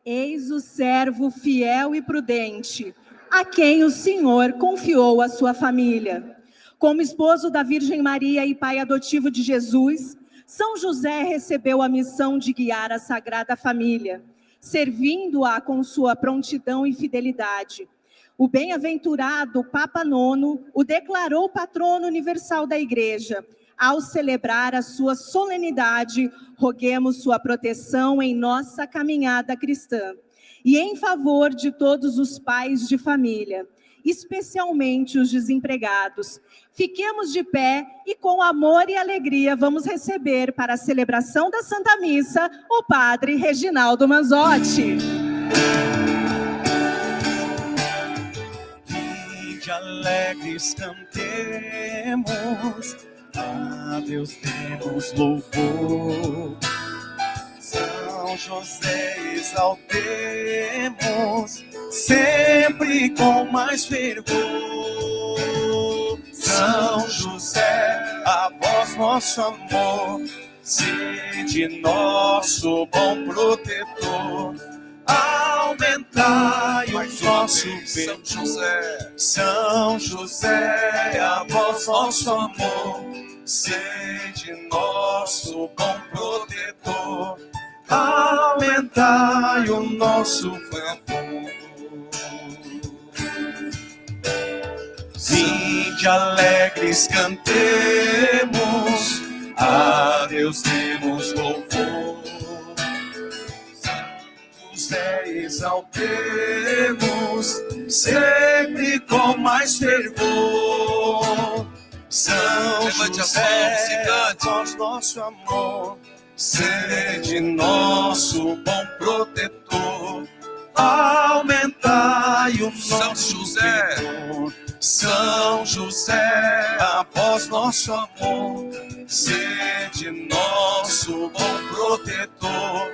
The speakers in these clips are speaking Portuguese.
Eis o servo fiel e prudente, a quem o Senhor confiou a sua família. Como esposo da Virgem Maria e pai adotivo de Jesus, São José recebeu a missão de guiar a Sagrada Família, servindo-a com sua prontidão e fidelidade. O bem-aventurado Papa IX o declarou patrono universal da Igreja. Ao celebrar a sua solenidade, roguemos sua proteção em nossa caminhada cristã e em favor de todos os pais de família, especialmente os desempregados. Fiquemos de pé e com amor e alegria vamos receber para a celebração da Santa Missa o Padre Reginaldo Manzotti. De alegres cantemos, a Deus demos louvor. São José exaltemos, sempre com mais fervor. São José, a vós nosso amor, sede nosso bom protetor. Aumentai o nosso bem. São José, a vós nosso amor, sede nosso bom protetor. Aumentai o nosso favor. Vinde alegres cantemos, a Deus demos louvor. Exaltemos, sempre com mais fervor. São José, vós nosso amor, sede nosso bom protetor. Aumentai o nosso fervor. São José, a vós nosso amor, sede nosso bom protetor.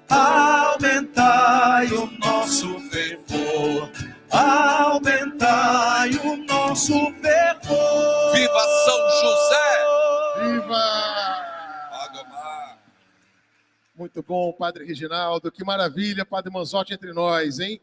Aumentai o nosso fervor, aumentai o nosso fervor. Viva São José! Viva! Muito bom, Padre Reginaldo, que maravilha, Padre Manzotti entre nós, hein?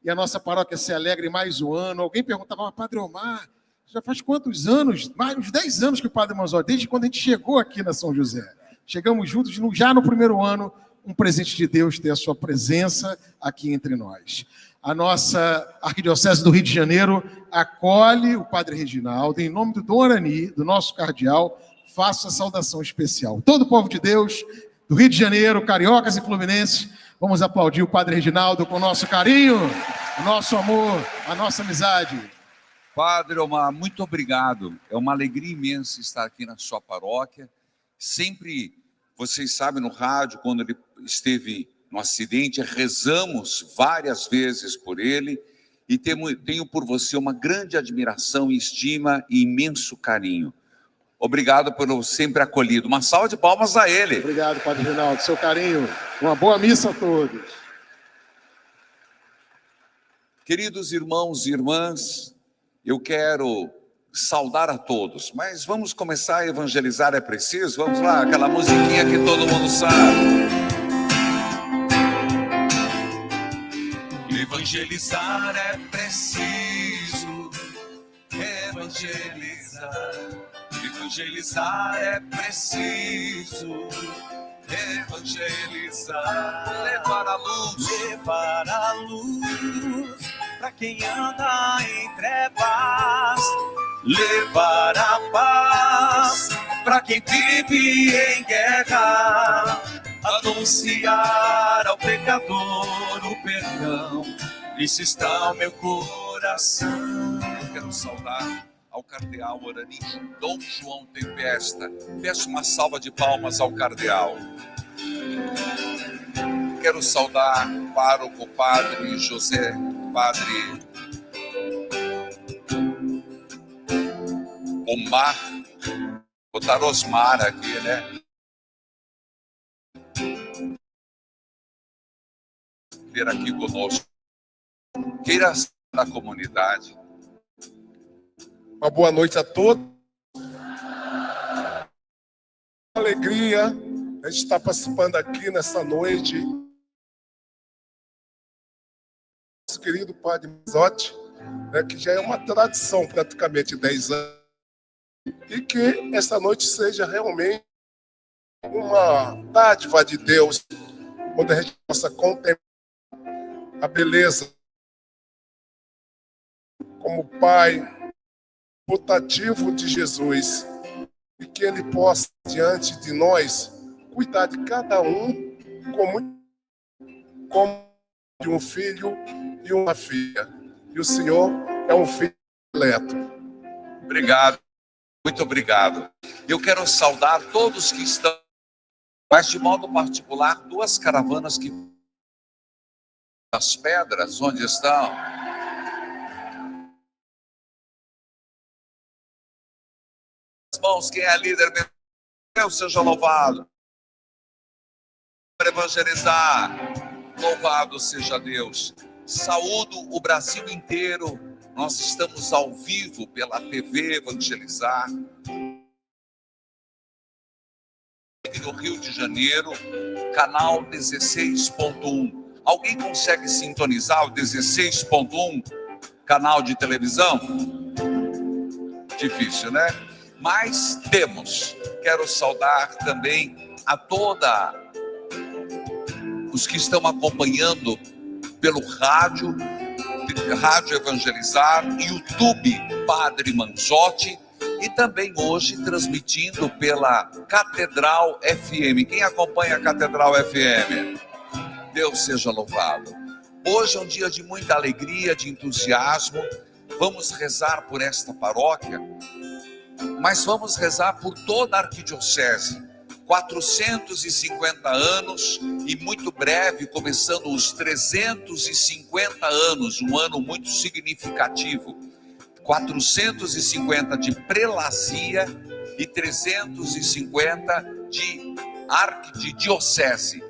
E a nossa paróquia se alegra em mais um ano. Alguém perguntava, mas Padre Omar, já faz quantos anos? Mais uns 10 anos que o Padre Manzotti, desde quando a gente chegou aqui na São José. Chegamos juntos já no primeiro ano. Um presente de Deus ter a sua presença aqui entre nós. A nossa Arquidiocese do Rio de Janeiro acolhe o Padre Reginaldo. Em nome do Dom Arani, do nosso cardeal, faço a saudação especial. Todo o povo de Deus, do Rio de Janeiro, cariocas e fluminenses, vamos aplaudir o Padre Reginaldo com o nosso carinho, o nosso amor, a nossa amizade. Padre Omar, muito obrigado. É uma alegria imensa estar aqui na sua paróquia. Sempre... Vocês sabem, no rádio, quando ele esteve no acidente, rezamos várias vezes por ele e tenho por você uma grande admiração, estima e imenso carinho. Obrigado por sempre acolhido. Uma salva de palmas a ele. Obrigado, Padre Reginaldo, seu carinho. Uma boa missa a todos. Queridos irmãos e irmãs, eu quero saudar a todos, mas vamos começar a evangelizar, é preciso? Vamos lá, aquela musiquinha que todo mundo sabe. Evangelizar é preciso, evangelizar. Evangelizar é preciso, evangelizar. Levar a luz para quem anda em trevas. Levar a paz para quem vive em guerra. Anunciar ao pecador o perdão. Isso está o meu coração. Eu quero saudar ao cardeal Orani Dom João Tempesta. Peço uma salva de palmas ao cardeal. Quero saudar o pároco Padre José, Padre Omar, botar Osmar aqui, né? Ver aqui conosco. Queira ser da comunidade. Uma boa noite a todos. Alegria a gente estar participando aqui nessa noite querido Padre Manzotti, né, que já é uma tradição, praticamente 10 anos, e que essa noite seja realmente uma dádiva de Deus, onde a gente possa contemplar a beleza como Pai putativo de Jesus, e que Ele possa, diante de nós, cuidar de cada um como de um filho e uma filha. E o Senhor é um filho eleito. Obrigado, muito obrigado. Eu quero saudar todos que estão, mas de modo particular, duas caravanas que as pedras, onde estão? As mãos, quem é líder, Deus seja louvado. Para evangelizar, louvado seja Deus. Saúdo o Brasil inteiro. Nós estamos ao vivo pela TV Evangelizar. No Rio de Janeiro, canal 16.1. Alguém consegue sintonizar o 16.1 canal de televisão? Difícil, né? Mas temos. Quero saudar também a toda os que estão acompanhando pelo rádio Evangelizar, YouTube Padre Manzotti, e também hoje transmitindo pela Catedral FM. Quem acompanha a Catedral FM? Deus seja louvado. Hoje é um dia de muita alegria, de entusiasmo. Vamos rezar por esta paróquia, mas vamos rezar por toda a arquidiocese. 450 anos e muito breve, começando os 350 anos, um ano muito significativo. 450 de prelazia e 350 de diocese.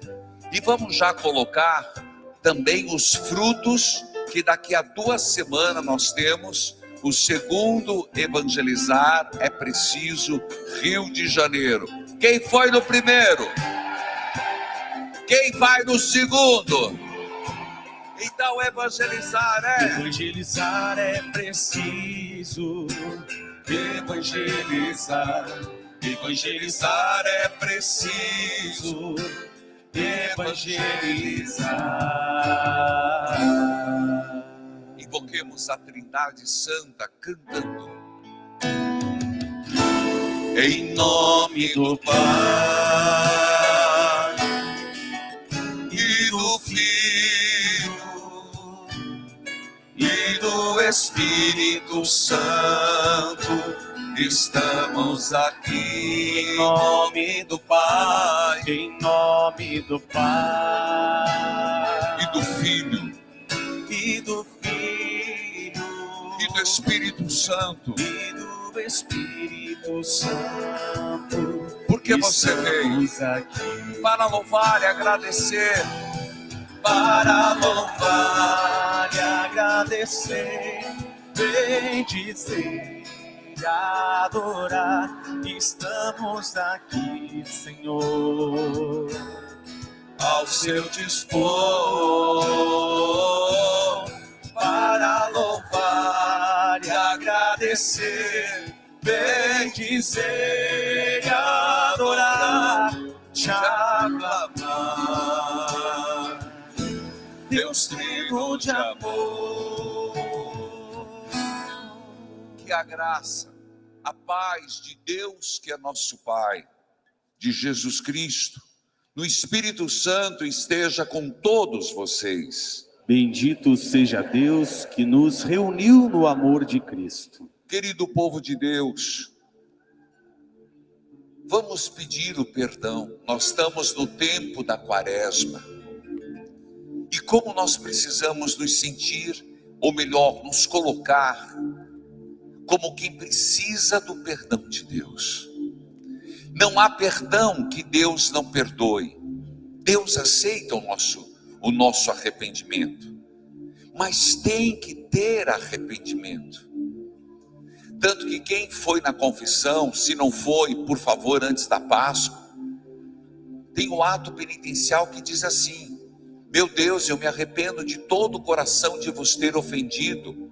E vamos já colocar também os frutos, que daqui a 2 semanas nós temos o segundo Evangelizar é Preciso, Rio de Janeiro. Quem foi no primeiro? Quem vai no segundo? Então evangelizar é preciso. Evangelizar é preciso. Evangelizar. Invoquemos a Trindade Santa cantando. Em nome do Pai e do Filho e do Espírito Santo, estamos aqui. Em nome do Pai, em nome do Pai e do Filho e do Filho e do Espírito Santo. E do Espírito Santo. Porque você veio aqui para louvar e agradecer. Para louvar e agradecer, bendizer e adorar. Estamos aqui, Senhor, ao seu dispor, para louvar e agradecer, bendizer e adorar, te aclamar, Deus trigo de amor. Que a graça, a paz de Deus, que é nosso Pai, de Jesus Cristo, no Espírito Santo, esteja com todos vocês. Bendito seja Deus que nos reuniu no amor de Cristo. Querido povo de Deus, vamos pedir o perdão. Nós estamos no tempo da Quaresma. E como nós precisamos nos sentir, ou melhor, nos colocar como quem precisa do perdão de Deus. Não há perdão que Deus não perdoe. Deus aceita o nosso arrependimento, mas tem que ter arrependimento. Tanto que quem foi na confissão, se não foi, por favor, antes da Páscoa, tem o ato penitencial que diz assim: Meu Deus, eu me arrependo de todo o coração de vos ter ofendido,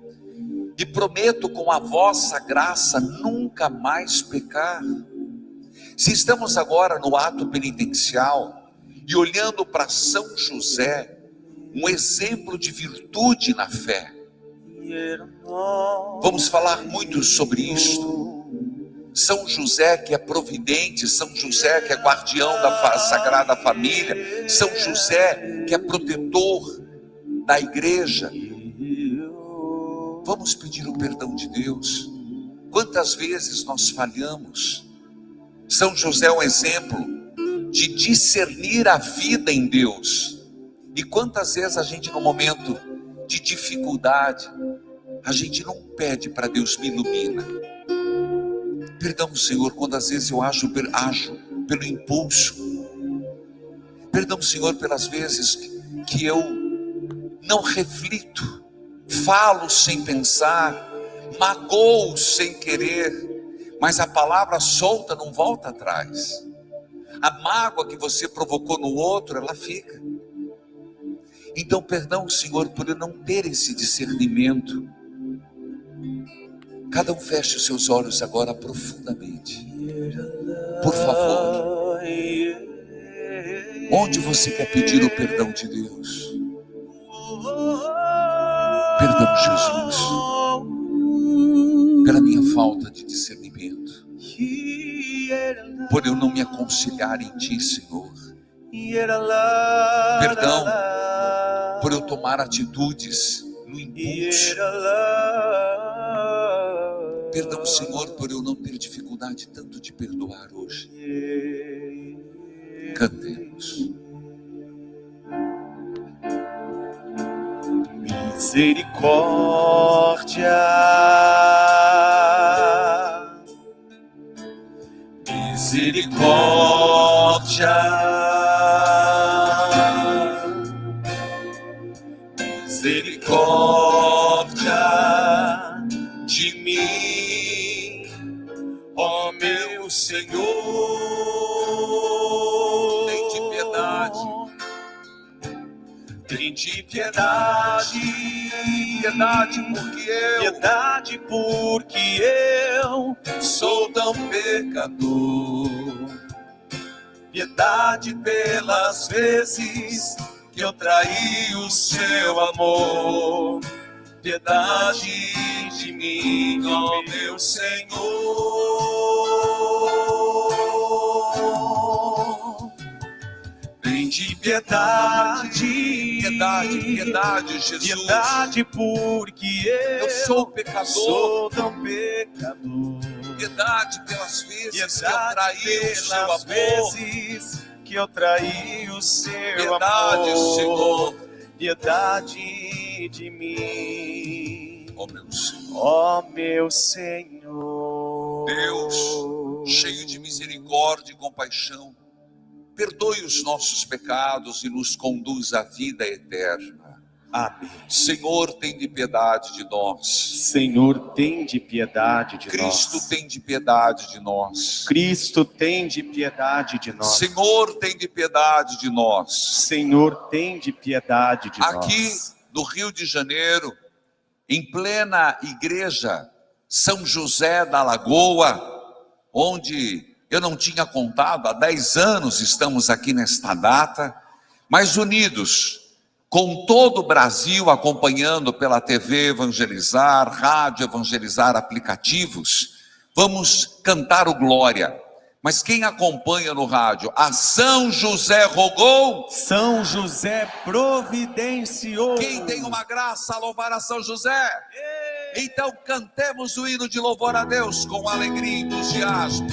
e prometo com a vossa graça nunca mais pecar. Se estamos agora no ato penitencial e olhando para São José, um exemplo de virtude na fé, vamos falar muito sobre isto. São José que é providente, São José que é guardião da Sagrada Família, São José que é protetor da igreja. Vamos pedir o perdão de Deus. Quantas vezes nós falhamos? São José é um exemplo de discernir a vida em Deus. E quantas vezes a gente, no momento de dificuldade, a gente não pede para Deus me ilumina. Perdão, Senhor, quando às vezes eu ajo pelo impulso. Perdão, Senhor, pelas vezes que eu não reflito, falo sem pensar, magoo sem querer, mas a palavra solta não volta atrás. A mágoa que você provocou no outro, ela fica. Então, perdão, Senhor, por eu não ter esse discernimento. Cada um feche os seus olhos agora profundamente. Por favor. Onde você quer pedir o perdão de Deus? Perdão, Jesus, pela minha falta de discernimento, por eu não me aconselhar em Ti, Senhor. Perdão por eu tomar atitudes no impulso. Perdão, Senhor, por eu não ter dificuldade tanto de perdoar hoje. Cantemos. Misericórdia, misericórdia, misericórdia de mim, ó meu Senhor. Tem de piedade. Tem de piedade, piedade porque eu sou tão pecador. Piedade pelas vezes que eu traí o seu amor. Piedade de mim, ó meu Senhor. Tem de piedade, Piedade, Jesus. piedade porque eu sou pecador. sou tão pecador. Piedade pelas vezes Piedade que eu traí o seu pelas amor. vezes que eu traí o seu Piedade, amor. Senhor. Piedade de mim, Ó meu Senhor. ó meu Senhor. Deus, cheio de misericórdia e compaixão, perdoe os nossos pecados e nos conduz à vida eterna. Amém. Senhor, tem de piedade de nós. Senhor, tem de piedade de Cristo nós. tem de piedade de nós. Cristo tem de piedade de nós. Senhor, tem de piedade de nós. Senhor, tem de piedade de Aqui nós. no Rio de Janeiro, em plena igreja São José da Lagoa, onde eu não tinha contado, há 10 anos estamos aqui nesta data, mas unidos com todo o Brasil, acompanhando pela TV Evangelizar, Rádio Evangelizar, aplicativos, vamos cantar o Glória. Mas quem acompanha no rádio, a São José rogou, São José providenciou. quem tem uma graça a louvar a São José? Então cantemos o hino de louvor a Deus com alegria e entusiasmo.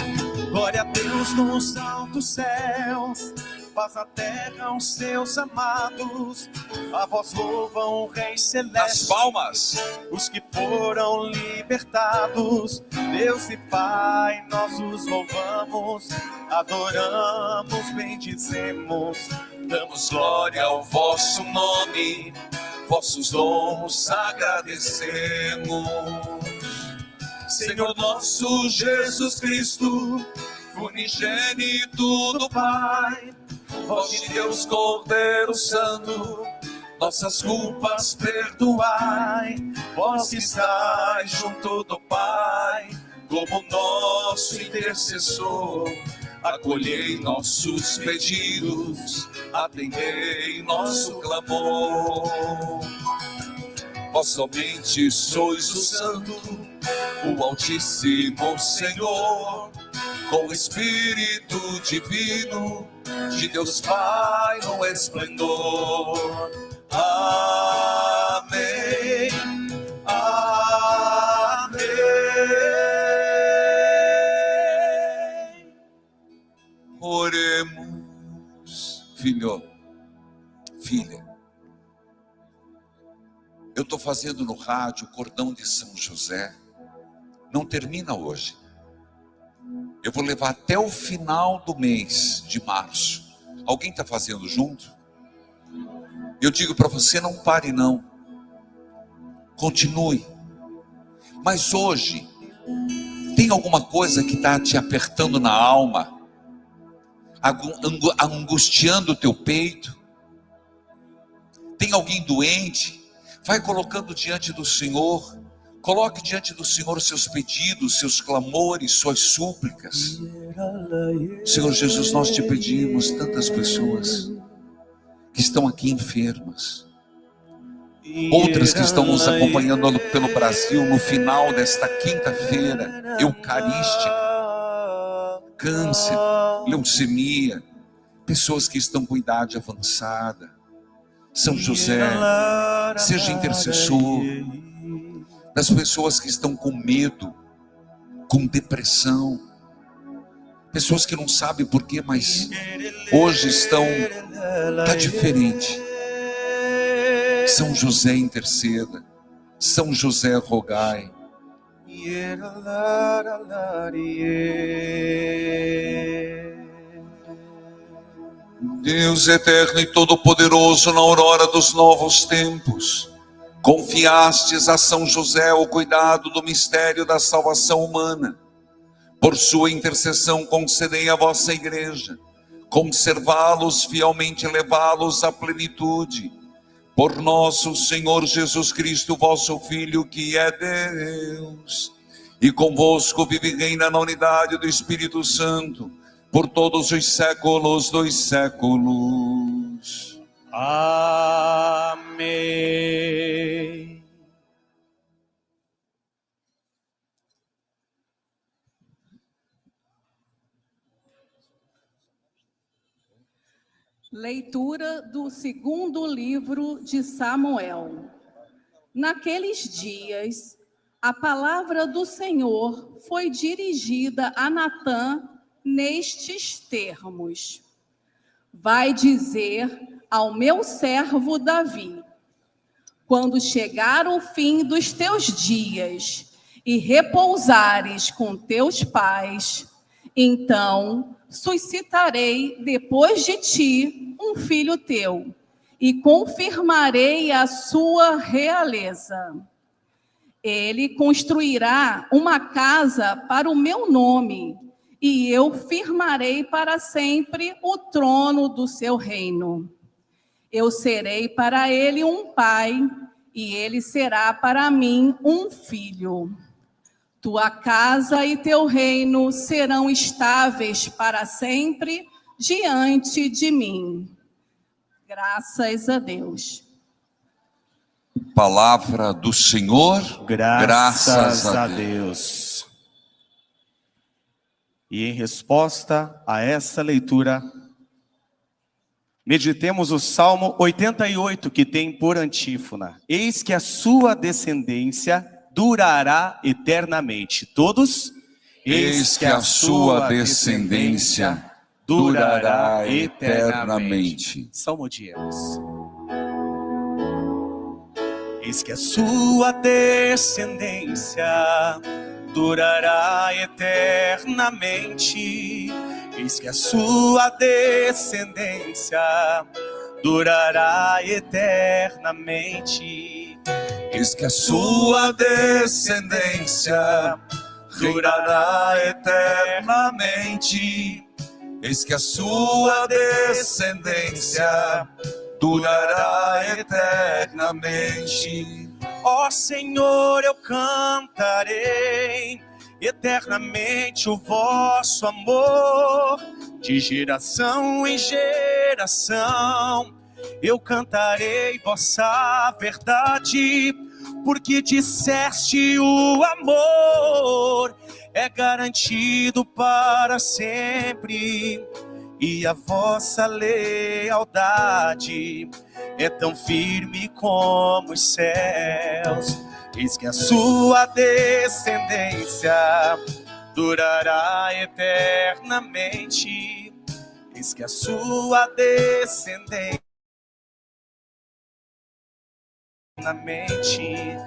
Glória a Deus nos altos céus, paz na terra aos seus amados. A vós louvam o Rei Nas Celeste, palmas. os que foram libertados. Deus e Pai, nós os louvamos, adoramos, bendizemos, damos glória ao vosso nome, vossos dons agradecemos. Senhor nosso Jesus Cristo, unigênito do Pai, Voz de Deus, Cordeiro Santo, nossas culpas perdoai. Vós que estáis junto do Pai, como nosso intercessor, acolhei nossos pedidos, atendei nosso clamor. Vós somente sois o Santo, o Altíssimo Senhor, com o Espírito Divino de Deus Pai no esplendor. Amém, amém. Oremos. Filho, filha, eu estou fazendo no rádio o cordão de São José. Não termina hoje. Eu vou levar até o final do mês de março. Alguém está fazendo junto? Eu digo para você, não pare não. Continue. Mas hoje, tem alguma coisa que está te apertando na alma? Angustiando o teu peito? Tem alguém doente? Vai colocando diante do Senhor. Coloque diante do Senhor os seus pedidos, seus clamores, suas súplicas. Senhor Jesus, nós te pedimos, tantas pessoas que estão aqui enfermas, outras que estão nos acompanhando pelo Brasil no final desta quinta-feira eucarística, câncer, leucemia, pessoas que estão com idade avançada. São José, seja intercessor das pessoas que estão com medo, com depressão, pessoas que não sabem porquê, mas hoje está diferente. São José, interceda. São José, rogai. Deus eterno e todo-poderoso, na aurora dos novos tempos, confiastes a São José o cuidado do mistério da salvação humana. Por sua intercessão concedei à vossa igreja conservá-los fielmente, levá-los à plenitude. Por nosso Senhor Jesus Cristo, vosso Filho, que é Deus, e convosco vive e reina na unidade do Espírito Santo, por todos os séculos dos séculos. Amém. Leitura do segundo livro de Samuel. Naqueles dias, a palavra do Senhor foi dirigida a Natã nestes termos: vai dizer ao meu servo Davi: quando chegar o fim dos teus dias e repousares com teus pais, então suscitarei depois de ti um filho teu, e confirmarei a sua realeza. Ele construirá uma casa para o meu nome, e eu firmarei para sempre o trono do seu reino. Eu serei para ele um pai, e ele será para mim um filho. Tua casa e teu reino serão estáveis para sempre diante de mim. Graças a Deus. Palavra do Senhor, graças a Deus. E em resposta a essa leitura, meditemos o Salmo 88, que tem por antífona: eis que a sua descendência durará eternamente. Todos? Eis que a sua descendência durará eternamente. Salmodiemos. Eis que a sua descendência durará eternamente. Eis que a sua descendência durará eternamente. Eis que a sua descendência durará eternamente. eis que a sua descendência durará eternamente. Ó Senhor, eu cantarei eternamente o vosso amor, de geração em geração. Eu cantarei vossa verdade, porque disseste o amor é garantido para sempre, e a vossa lealdade é tão firme como os céus. Eis que a sua descendência durará eternamente. Eis que a sua descendência eternamente.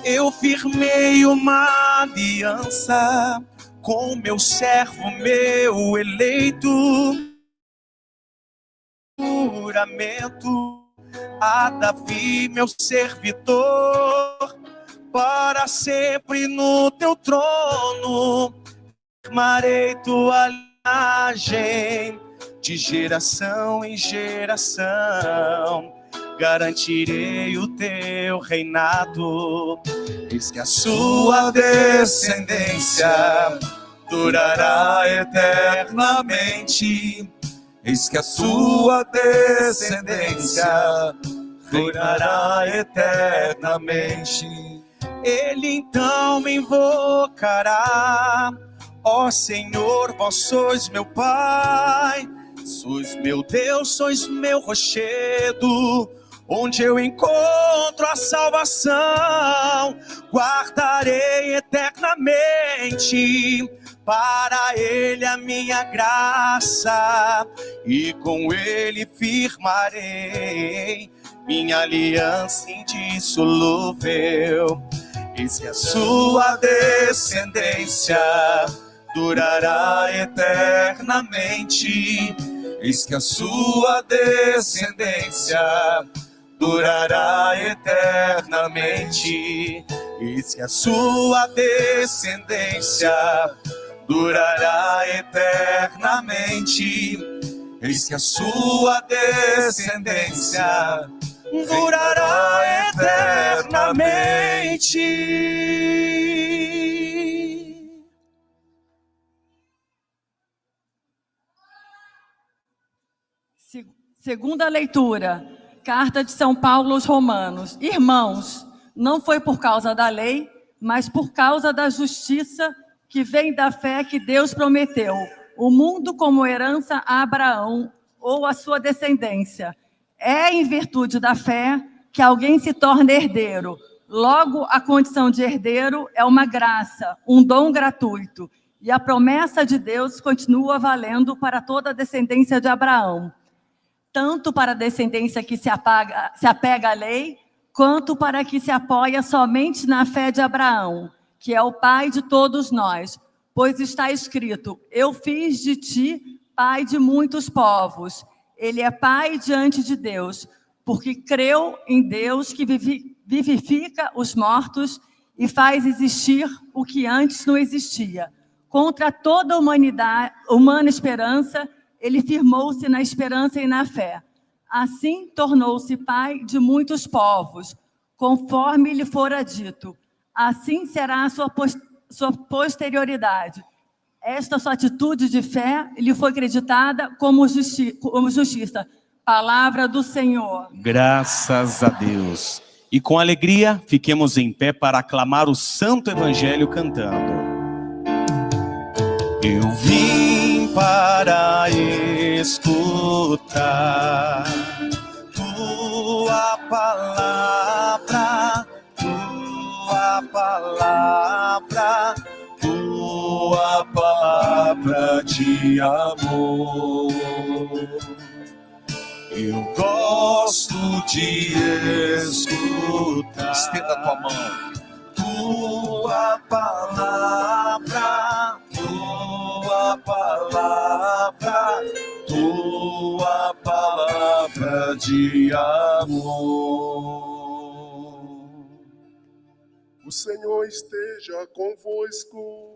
Eu firmei uma aliança com meu servo, meu eleito. Juramento a Davi, meu servidor, para sempre no teu trono firmarei tua linhagem, de geração em geração garantirei o teu reinado. Eis que a sua descendência durará eternamente. Eis que a sua descendência durará eternamente. Ele então me invocará: ó Senhor, vós sois meu Pai, sois meu Deus, sois meu rochedo, onde eu encontro a salvação. Guardarei eternamente para ele a minha graça, e com ele firmarei minha aliança indissolúvel. Eis que a sua descendência durará eternamente. Eis que a sua descendência durará eternamente. Eis que a sua descendência durará eternamente. Eis que a sua descendência durará eternamente. Segunda leitura, carta de São Paulo aos Romanos. Irmãos, não foi por causa da lei, mas por causa da justiça que vem da fé que Deus prometeu, o mundo como herança a Abraão ou a sua descendência. É em virtude da fé que alguém se torna herdeiro. Logo, a condição de herdeiro é uma graça, um dom gratuito. E a promessa de Deus continua valendo para toda a descendência de Abraão, tanto para a descendência que se apega à lei, quanto para a que se apoia somente na fé de Abraão, que é o pai de todos nós. Pois está escrito: eu fiz de ti pai de muitos povos. Ele é pai diante de Deus, porque creu em Deus que vivifica os mortos e faz existir o que antes não existia. Contra toda a humana esperança, ele firmou-se na esperança e na fé. Assim, tornou-se pai de muitos povos, conforme lhe fora dito: assim será a sua posterioridade. Esta sua atitude de fé lhe foi acreditada como justiça. Palavra do Senhor. Graças a Deus. E com alegria, fiquemos em pé para aclamar o Santo Evangelho cantando. Eu vim para escutar tua palavra, tua palavra, tua palavra de amor. Eu gosto de escutar. Estenda a tua mão. Tua palavra, tua palavra, tua palavra de amor. O Senhor esteja convosco.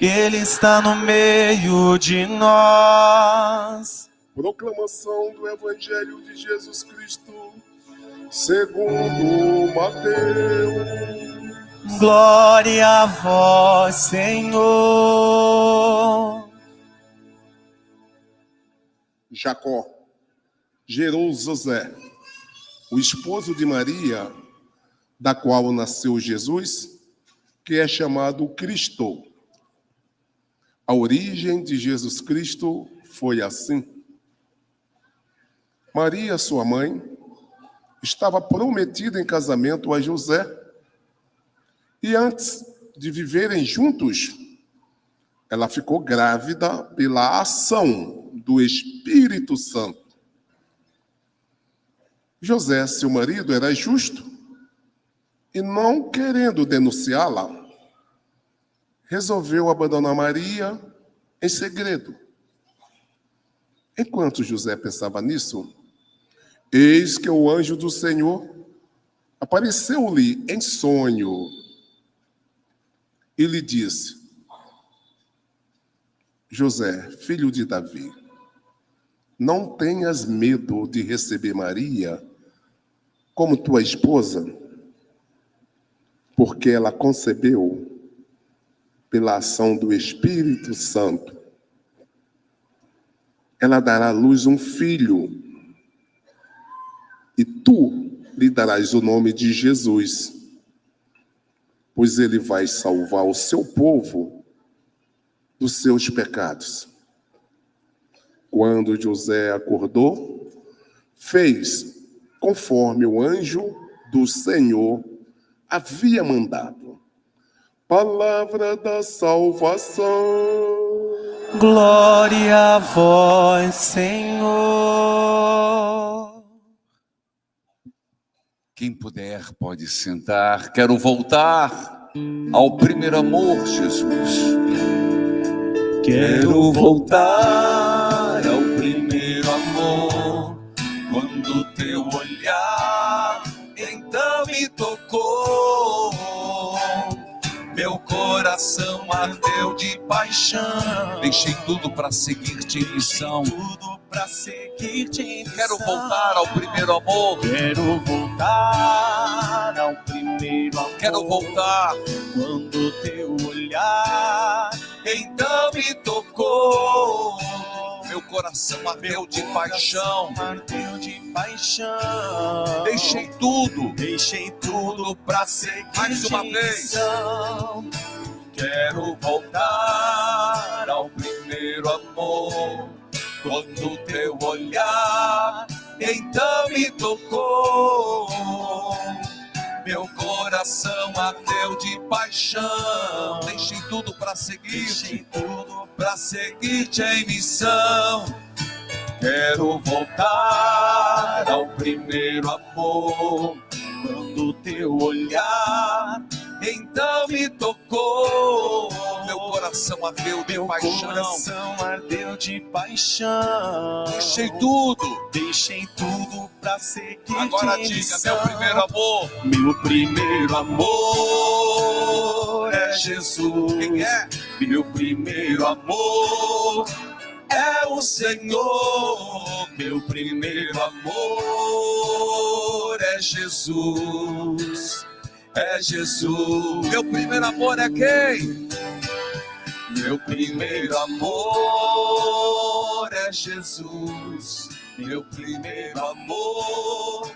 Ele está no meio de nós. Proclamação do Evangelho de Jesus Cristo, segundo Mateus. Glória a vós, Senhor. Jacó gerou José, o esposo de Maria, da qual nasceu Jesus, que é chamado Cristo. A origem de Jesus Cristo foi assim. Maria, sua mãe, estava prometida em casamento a José, e antes de viverem juntos, ela ficou grávida pela ação do Espírito Santo. José, seu marido, era justo e, não querendo denunciá-la, resolveu abandonar Maria em segredo. Enquanto José pensava nisso, eis que o anjo do Senhor apareceu-lhe em sonho e lhe disse: José, filho de Davi, não tenhas medo de receber Maria como tua esposa, porque ela concebeu pela ação do Espírito Santo. Ela dará à luz um filho, e tu lhe darás o nome de Jesus, pois ele vai salvar o seu povo dos seus pecados. Quando José acordou, fez conforme o anjo do Senhor havia mandado. Palavra da salvação. Glória a vós, Senhor. Quem puder pode sentar. Quero voltar ao primeiro amor, Jesus. Quero voltar ao primeiro amor, quando teu olhar então me tocou. Meu coração ardeu de paixão. Deixei tudo para seguir-te em missão. Quero voltar ao primeiro amor. Quero voltar ao primeiro amor. Quero voltar quando teu olhar então me tocou. Meu coração ardeu de paixão. Ardeu de paixão. Deixei tudo pra seguir. Mais uma vez. Quero voltar ao primeiro amor, quando teu olhar então me tocou. Meu coração ardeu de paixão. Deixei tudo para seguir-te, para seguir-te em missão. Quero voltar ao primeiro amor, quando teu olhar então me tocou. Meu coração ardeu de paixão. Coração ardeu de paixão. Deixei tudo pra seguir. Agora diga, meu primeiro amor. Meu primeiro amor é Jesus. Quem é? Meu primeiro amor É o Senhor. Meu primeiro amor é Jesus. É Jesus. Meu primeiro amor é quem? Meu primeiro amor é Jesus. Meu primeiro amor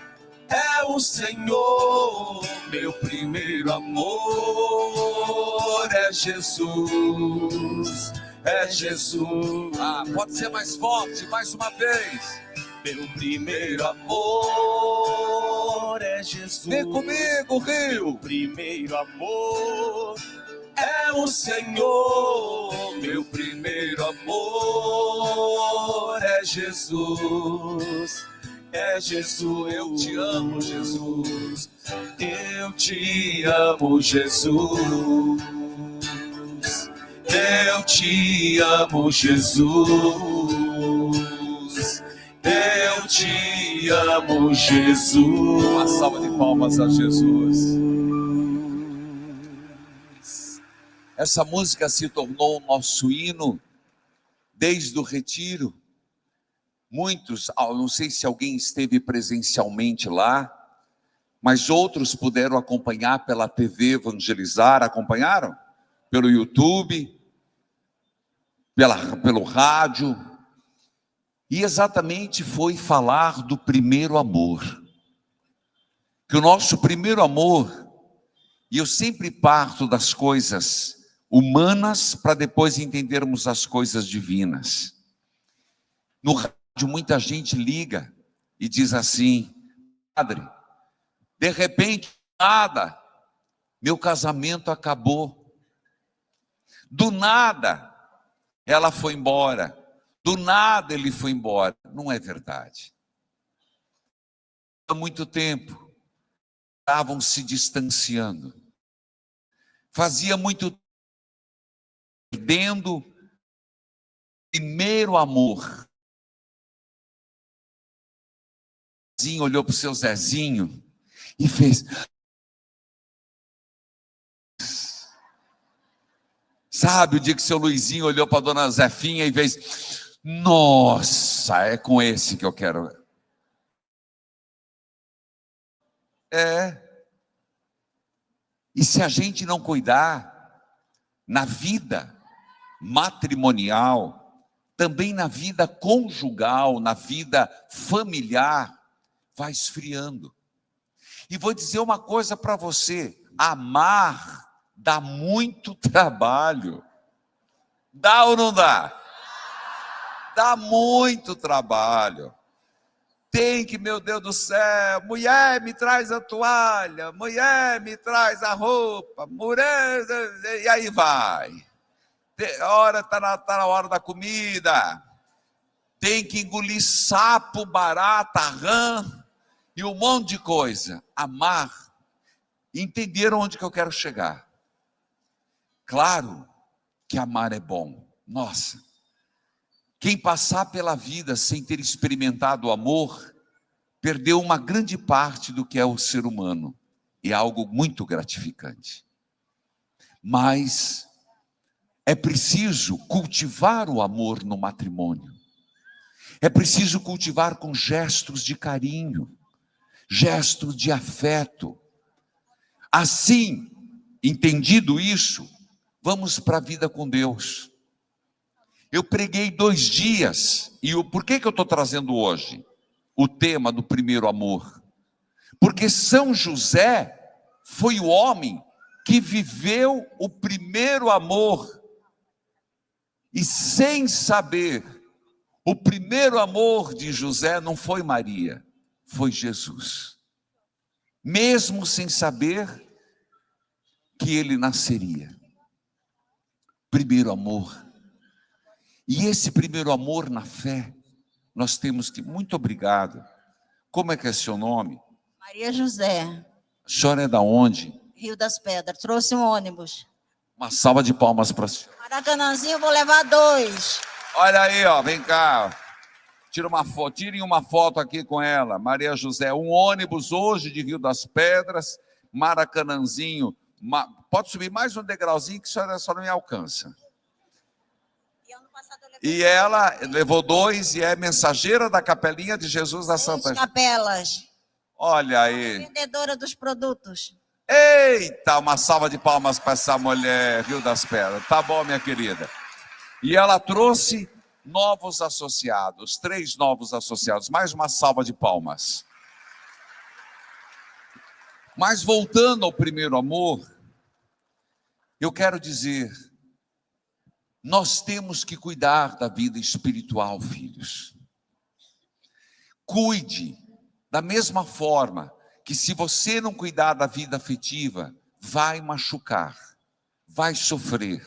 é o Senhor. Meu primeiro amor é Jesus. É Jesus. Pode ser mais forte, mais uma vez. Meu primeiro amor é Jesus. Vem comigo, Rio. Meu primeiro amor É o Senhor. Meu primeiro amor é Jesus. É Jesus. Eu te amo, Jesus. Eu te amo, Jesus. Eu te amo, Jesus. Eu te amo, Jesus. Uma salva de palmas a Jesus. Essa música se tornou o nosso hino desde o retiro. Muitos, não sei se alguém esteve presencialmente lá, mas outros puderam acompanhar pela TV Evangelizar. Acompanharam? Pelo YouTube, pelo rádio. E exatamente foi falar do primeiro amor. Que o nosso primeiro amor, e eu sempre parto das coisas humanas para depois entendermos as coisas divinas. No rádio muita gente liga e diz assim: padre, de repente, nada, meu casamento acabou. Do nada, ela foi embora. Do nada, ele foi embora. Não é verdade. Há muito tempo, estavam se distanciando. Fazia muito tempo, perdendo o primeiro amor. Zezinho olhou para o seu Zezinho e fez... Sabe, o dia que seu Luizinho olhou para a dona Zefinha e fez... Nossa, é com esse que eu quero. E se a gente não cuidar, na vida matrimonial, também na vida conjugal, na vida familiar, vai esfriando. E vou dizer uma coisa para você: amar dá muito trabalho. Dá ou não dá? Dá muito trabalho. Tem que, meu Deus do céu, mulher, me traz a toalha, mulher, me traz a roupa, mulher, e aí vai. Está na hora da comida. Tem que engolir sapo, barata, rã e um monte de coisa. Amar. Entenderam onde que eu quero chegar? Claro que amar é bom. Nossa, quem passar pela vida sem ter experimentado o amor, perdeu uma grande parte do que é o ser humano. É algo muito gratificante. Mas é preciso cultivar o amor no matrimônio. É preciso cultivar com gestos de carinho, gestos de afeto. Assim, entendido isso, vamos para a vida com Deus. Eu preguei 2 dias, e por que eu estou trazendo hoje o tema do primeiro amor? Porque São José foi o homem que viveu o primeiro amor, e sem saber, o primeiro amor de José não foi Maria, foi Jesus. Mesmo sem saber que ele nasceria. Primeiro amor. E esse primeiro amor na fé, nós temos que... Muito obrigado. Como é que é seu nome? Maria José. A senhora é da onde? Rio das Pedras. Trouxe um ônibus. Uma salva de palmas para a senhora. Maracanãzinho, vou levar 2. Olha aí, ó, vem cá. Tirem uma foto aqui com ela. Maria José, um ônibus hoje de Rio das Pedras, Maracanãzinho. Pode subir mais um degrauzinho que a senhora não me alcança. E ela levou 2 e é mensageira da Capelinha de Jesus da Santa... Capelas. Olha aí. Vendedora dos produtos. Eita, uma salva de palmas para essa mulher, Rio das Pedras. Tá bom, minha querida. E ela trouxe novos associados, 3 novos associados. Mais uma salva de palmas. Mas voltando ao primeiro amor, eu quero dizer... Nós temos que cuidar da vida espiritual, filhos. Cuide, da mesma forma que se você não cuidar da vida afetiva, vai machucar, vai sofrer.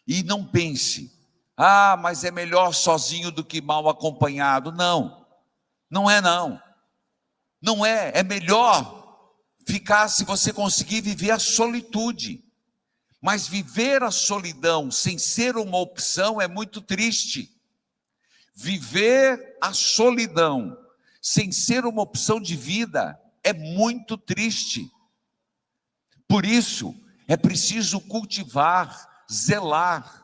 E não pense, mas é melhor sozinho do que mal acompanhado. Não, não é não. Não é, é melhor ficar se você conseguir viver a solitude. Mas viver a solidão sem ser uma opção é muito triste. Viver a solidão sem ser uma opção de vida é muito triste. Por isso, É preciso cultivar, zelar.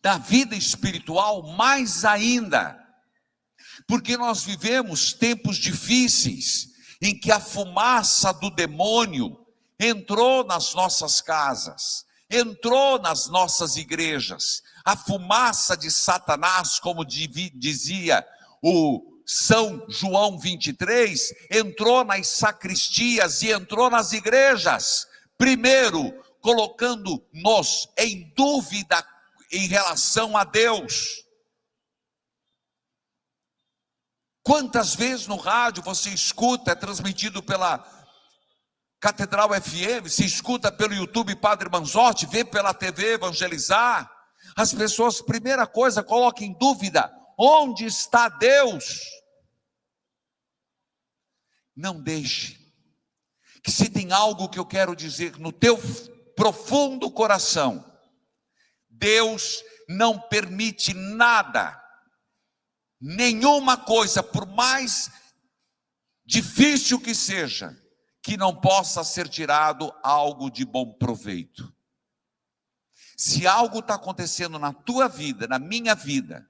Da vida espiritual, mais ainda. Porque nós vivemos tempos difíceis, em que a fumaça do demônio entrou nas nossas casas, entrou nas nossas igrejas. A fumaça de Satanás, como dizia o São João 23, entrou nas sacristias e entrou nas igrejas. Primeiro, colocando-nos em dúvida em relação a Deus. Quantas vezes no rádio você escuta, é transmitido pela Catedral FM, se escuta pelo YouTube Padre Manzotti, vê pela TV Evangelizar, as pessoas, primeira coisa, colocam em dúvida, onde está Deus? Não deixe, que se tem algo que eu quero dizer no teu profundo coração, Deus não permite nada, nenhuma coisa, por mais difícil que seja, que não possa ser tirado algo de bom proveito. Se algo está acontecendo na tua vida, na minha vida,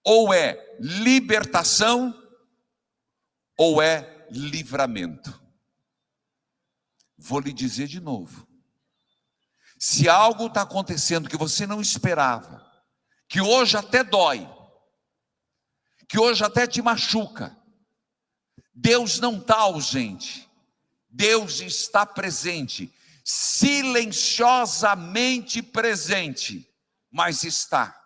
ou é libertação, ou é livramento. Vou lhe dizer de novo. Se algo está acontecendo que você não esperava, que hoje até dói, que hoje até te machuca, Deus não está ausente, Deus está presente, silenciosamente presente, mas está.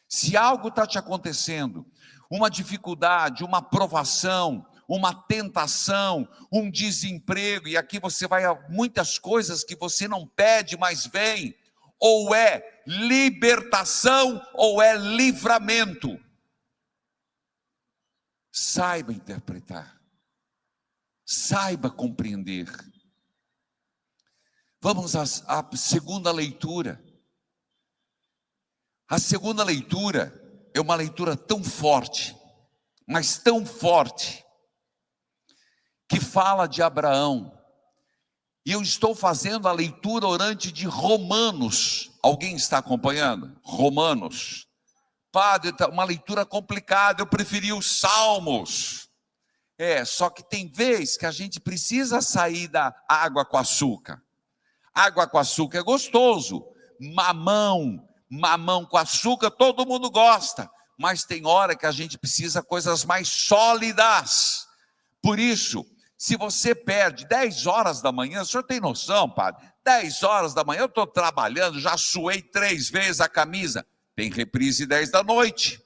Se algo está te acontecendo, uma dificuldade, uma provação, uma tentação, um desemprego, e aqui você vai a muitas coisas que você não pede, mas vem, ou é libertação, ou é livramento. Saiba interpretar, saiba compreender. Vamos à segunda leitura. A segunda leitura é uma leitura tão forte, mas tão forte, que fala de Abraão. E eu estou fazendo a leitura orante de Romanos. Alguém está acompanhando? Romanos. Padre, uma leitura complicada, eu preferi os Salmos. Só que tem vez que a gente precisa sair da água com açúcar. Água com açúcar é gostoso. Mamão com açúcar, todo mundo gosta. Mas tem hora que a gente precisa coisas mais sólidas. Por isso, se você perde 10 horas da manhã, o senhor tem noção, padre? 10 horas da manhã eu estou trabalhando, já suei 3 vezes a camisa. Tem reprise 10 da noite.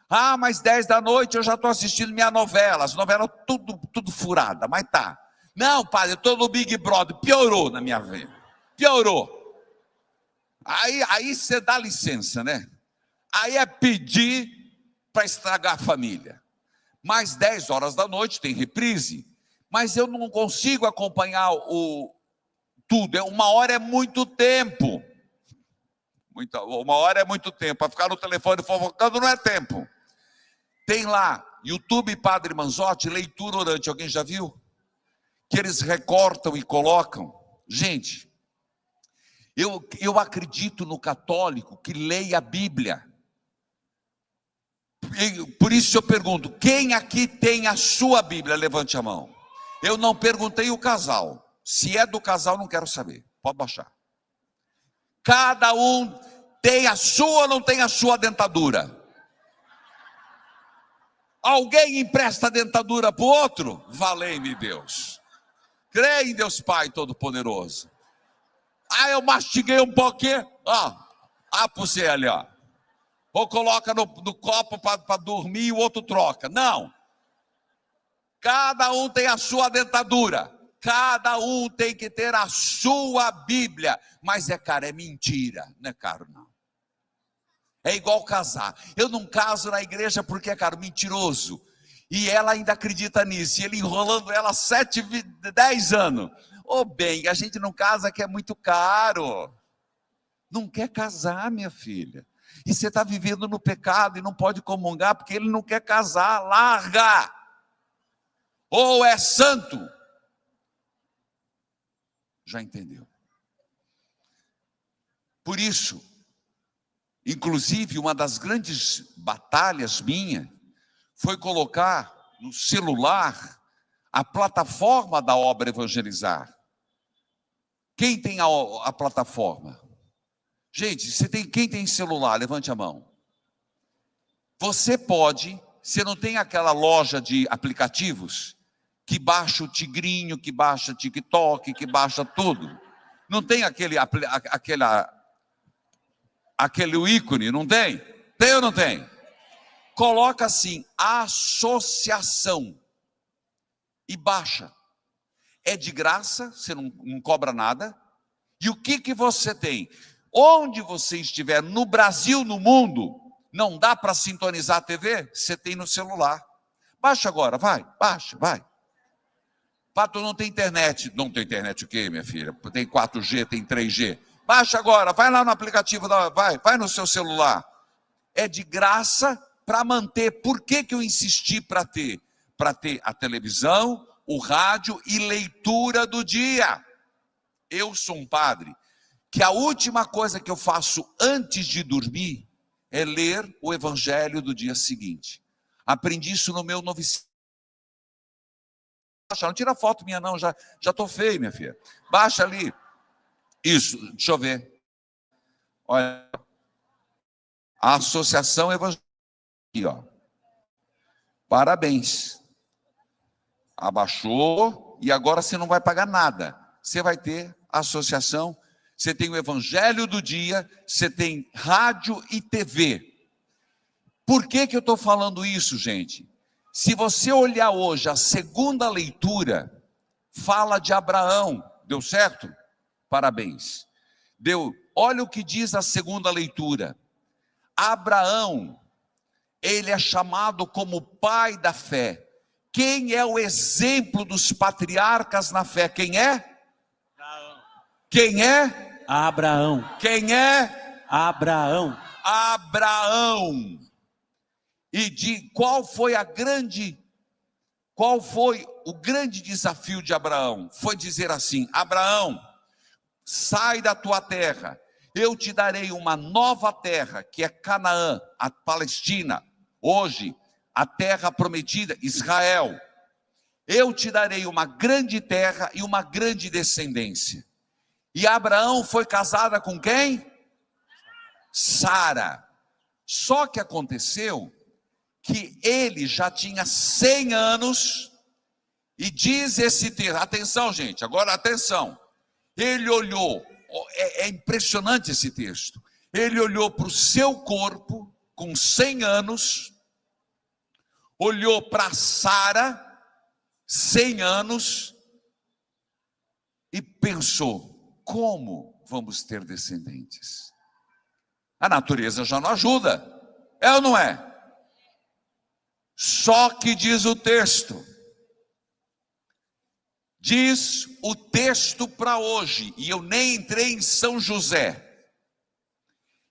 Ah, mas 10 da noite eu já estou assistindo minha novela. As novelas tudo furada, mas tá. Não, padre, eu estou no Big Brother. Piorou na minha vida. Piorou. Aí você dá licença, né? Aí é pedir para estragar a família. Mais 10 horas da noite tem reprise. Mas eu não consigo acompanhar tudo. 1 hora é muito tempo. 1 hora é muito tempo. Para ficar no telefone fofocando não é tempo. Tem lá, YouTube Padre Manzotti, leitura orante. Alguém já viu? Que eles recortam e colocam. Gente, eu acredito no católico que leia a Bíblia. Por isso eu pergunto, quem aqui tem a sua Bíblia? Levante a mão. Eu não perguntei o casal. Se é do casal, não quero saber. Pode baixar. Cada um tem a sua ou não tem a sua dentadura? Alguém empresta a dentadura para o outro? Valei-me Deus. Creia em Deus Pai Todo-Poderoso. Eu mastiguei um pouquinho. Para você ali, ó. Ou coloca no copo para dormir e o outro troca. Não. Cada um tem a sua dentadura. Cada um tem que ter a sua Bíblia. Mas é mentira. Não é caro, não. É igual casar. Eu não caso na igreja porque é caro. Mentiroso. E ela ainda acredita nisso. E ele enrolando ela 10 anos. Bem, a gente não casa que é muito caro. Não quer casar, minha filha. E você está vivendo no pecado e não pode comungar porque ele não quer casar. Larga. Ou é santo, já entendeu. Por isso, inclusive, uma das grandes batalhas minha foi colocar no celular a plataforma da obra Evangelizar. Quem tem a plataforma? Gente, quem tem celular? Levante a mão. Você não tem aquela loja de aplicativos que baixa o Tigrinho, que baixa TikTok, que baixa tudo. Não tem aquele ícone, não tem? Tem ou não tem? Coloca assim, associação, e baixa. É de graça, você não cobra nada. E o que você tem? Onde você estiver, no Brasil, no mundo, não dá para sintonizar a TV? Você tem no celular. Baixa agora, baixa. Pato, não tem internet. Não tem internet o quê, minha filha? Tem 4G, tem 3G. Baixa agora, vai lá no aplicativo, vai no seu celular. É de graça para manter. Por que eu insisti para ter? Para ter a televisão, o rádio e leitura do dia. Eu sou um padre que a última coisa que eu faço antes de dormir é ler o evangelho do dia seguinte. Aprendi isso no meu noviciado. Não tira foto minha não, já estou feio, minha filha. Baixa ali. Isso, deixa eu ver. Olha, a Associação Evangélica, aqui, ó. Parabéns. Abaixou e agora você não vai pagar nada. Você vai ter a associação, você tem o Evangelho do dia, você tem rádio e TV. Por que eu estou falando isso, gente? Se você olhar hoje a segunda leitura, fala de Abraão. Deu certo? Parabéns. Deu. Olha o que diz a segunda leitura. Abraão, ele é chamado como pai da fé. Quem é o exemplo dos patriarcas na fé? Quem é? Quem é? Abraão. Quem é? Abraão. Abraão. E qual foi o grande desafio de Abraão? Foi dizer assim: Abraão, sai da tua terra, eu te darei uma nova terra, que é Canaã, a Palestina, hoje a terra prometida, Israel. Eu te darei uma grande terra e uma grande descendência. E Abraão foi casada com quem? Sara. Só que aconteceu que ele já tinha 100 anos, e diz esse texto, atenção gente, agora atenção, ele olhou, é impressionante esse texto, ele olhou para o seu corpo, com 100 anos, olhou para Sara, 100 anos, e pensou, como vamos ter descendentes? A natureza já não ajuda, é ou não é? Só que diz o texto para hoje, e eu nem entrei em São José,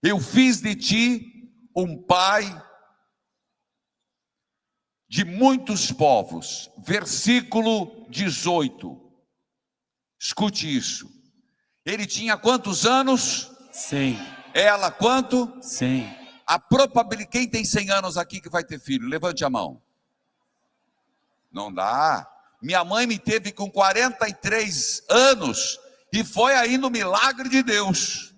eu fiz de ti um pai de muitos povos, versículo 18, escute isso, ele tinha quantos anos? 100. Ela quanto? 100. A probabilidade, quem tem 100 anos aqui que vai ter filho? Levante a mão. Não dá. Minha mãe me teve com 43 anos e foi aí no milagre de Deus.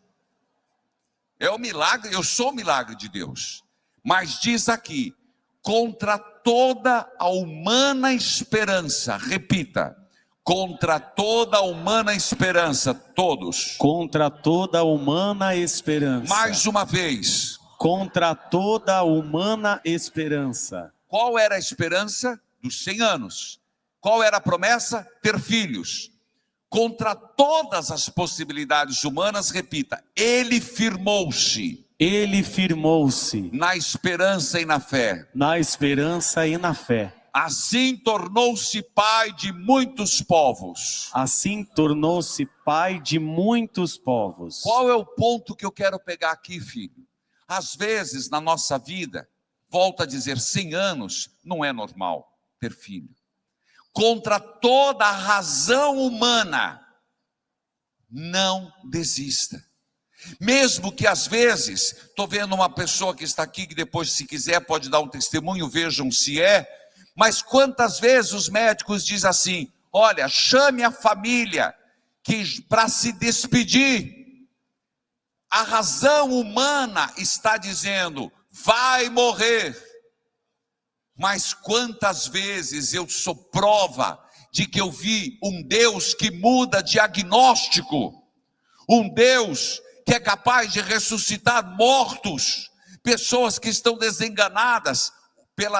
É o milagre, eu sou o milagre de Deus. Mas diz aqui, contra toda a humana esperança, repita, contra toda a humana esperança, todos. Contra toda a humana esperança. Mais uma vez. Contra toda a humana esperança. Qual era a esperança? Dos 100 anos. Qual era a promessa? Ter filhos. Contra todas as possibilidades humanas, repita, ele firmou-se. Ele firmou-se. Na esperança e na fé. Na esperança e na fé. Assim tornou-se pai de muitos povos. Assim tornou-se pai de muitos povos. Qual é o ponto que eu quero pegar aqui, filho? Às vezes, na nossa vida, volto a dizer, 100 anos não é normal ter filho. Contra toda a razão humana, não desista. Mesmo que às vezes, estou vendo uma pessoa que está aqui, que depois, se quiser, pode dar um testemunho, vejam se é, mas quantas vezes os médicos dizem assim: olha, chame a família para se despedir. A razão humana está dizendo, vai morrer. Mas quantas vezes eu sou prova de que eu vi um Deus que muda diagnóstico, um Deus que é capaz de ressuscitar mortos, pessoas que estão desenganadas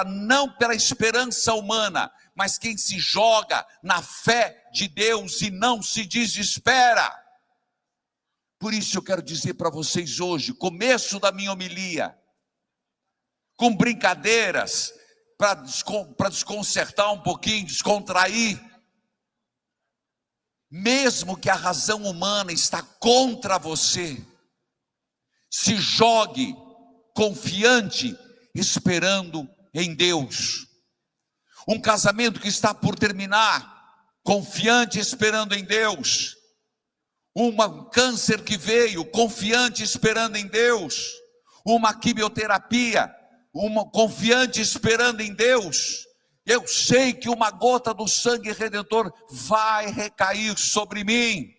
não pela esperança humana, mas quem se joga na fé de Deus e não se desespera. Por isso eu quero dizer para vocês hoje, começo da minha homilia, com brincadeiras, para desconcertar um pouquinho, descontrair. Mesmo que a razão humana está contra você, se jogue confiante, esperando em Deus. Um casamento que está por terminar, confiante, esperando em Deus. Um câncer que veio, confiante, esperando em Deus. Uma quimioterapia, confiante, esperando em Deus. Eu sei que uma gota do sangue redentor vai recair sobre mim.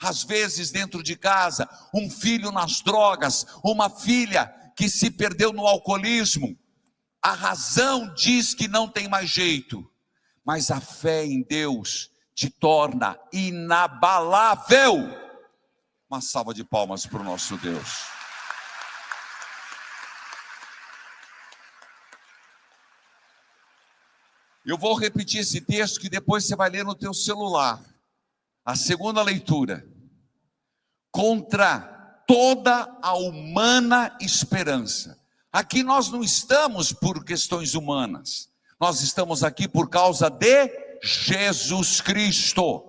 Às vezes dentro de casa, um filho nas drogas, uma filha que se perdeu no alcoolismo. A razão diz que não tem mais jeito, mas a fé em Deus te torna inabalável. Uma salva de palmas para o nosso Deus. Eu vou repetir esse texto que depois você vai ler no teu celular. A segunda leitura. Contra toda a humana esperança. Aqui nós não estamos por questões humanas. Nós estamos aqui por causa de Jesus Cristo.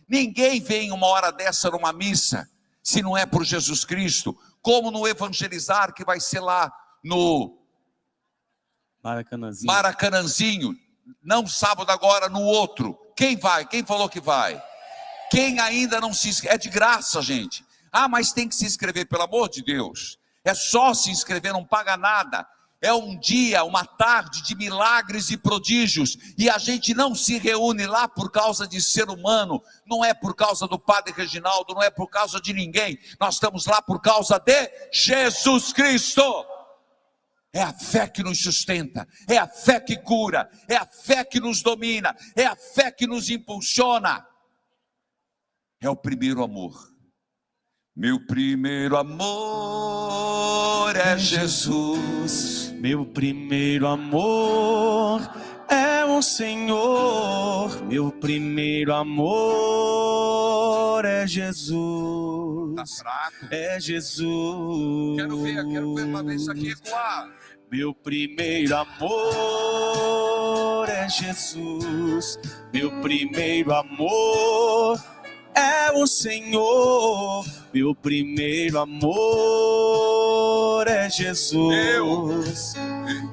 Ninguém vem uma hora dessa numa missa, se não é por Jesus Cristo. Como no Evangelizar, que vai ser lá no Maracanãzinho. Não sábado agora, no outro. Quem vai? Quem falou que vai? Quem ainda não se inscreve? É de graça, gente. Ah, mas tem que se inscrever, pelo amor de Deus. É só se inscrever, não paga nada. É um dia, uma tarde de milagres e prodígios. E a gente não se reúne lá por causa de ser humano. Não é por causa do Padre Reginaldo, não é por causa de ninguém. Nós estamos lá por causa de Jesus Cristo. É a fé que nos sustenta, é a fé que cura, é a fé que nos domina, é a fé que nos impulsiona. É o primeiro amor. Meu primeiro amor é Jesus. Meu primeiro amor é o Senhor. Meu primeiro amor é Jesus. Tá fraco? É Jesus. Quero ver para ver isso aqui ecoar. Meu primeiro amor é Jesus. Meu primeiro amor é o Senhor. Meu primeiro amor é Jesus.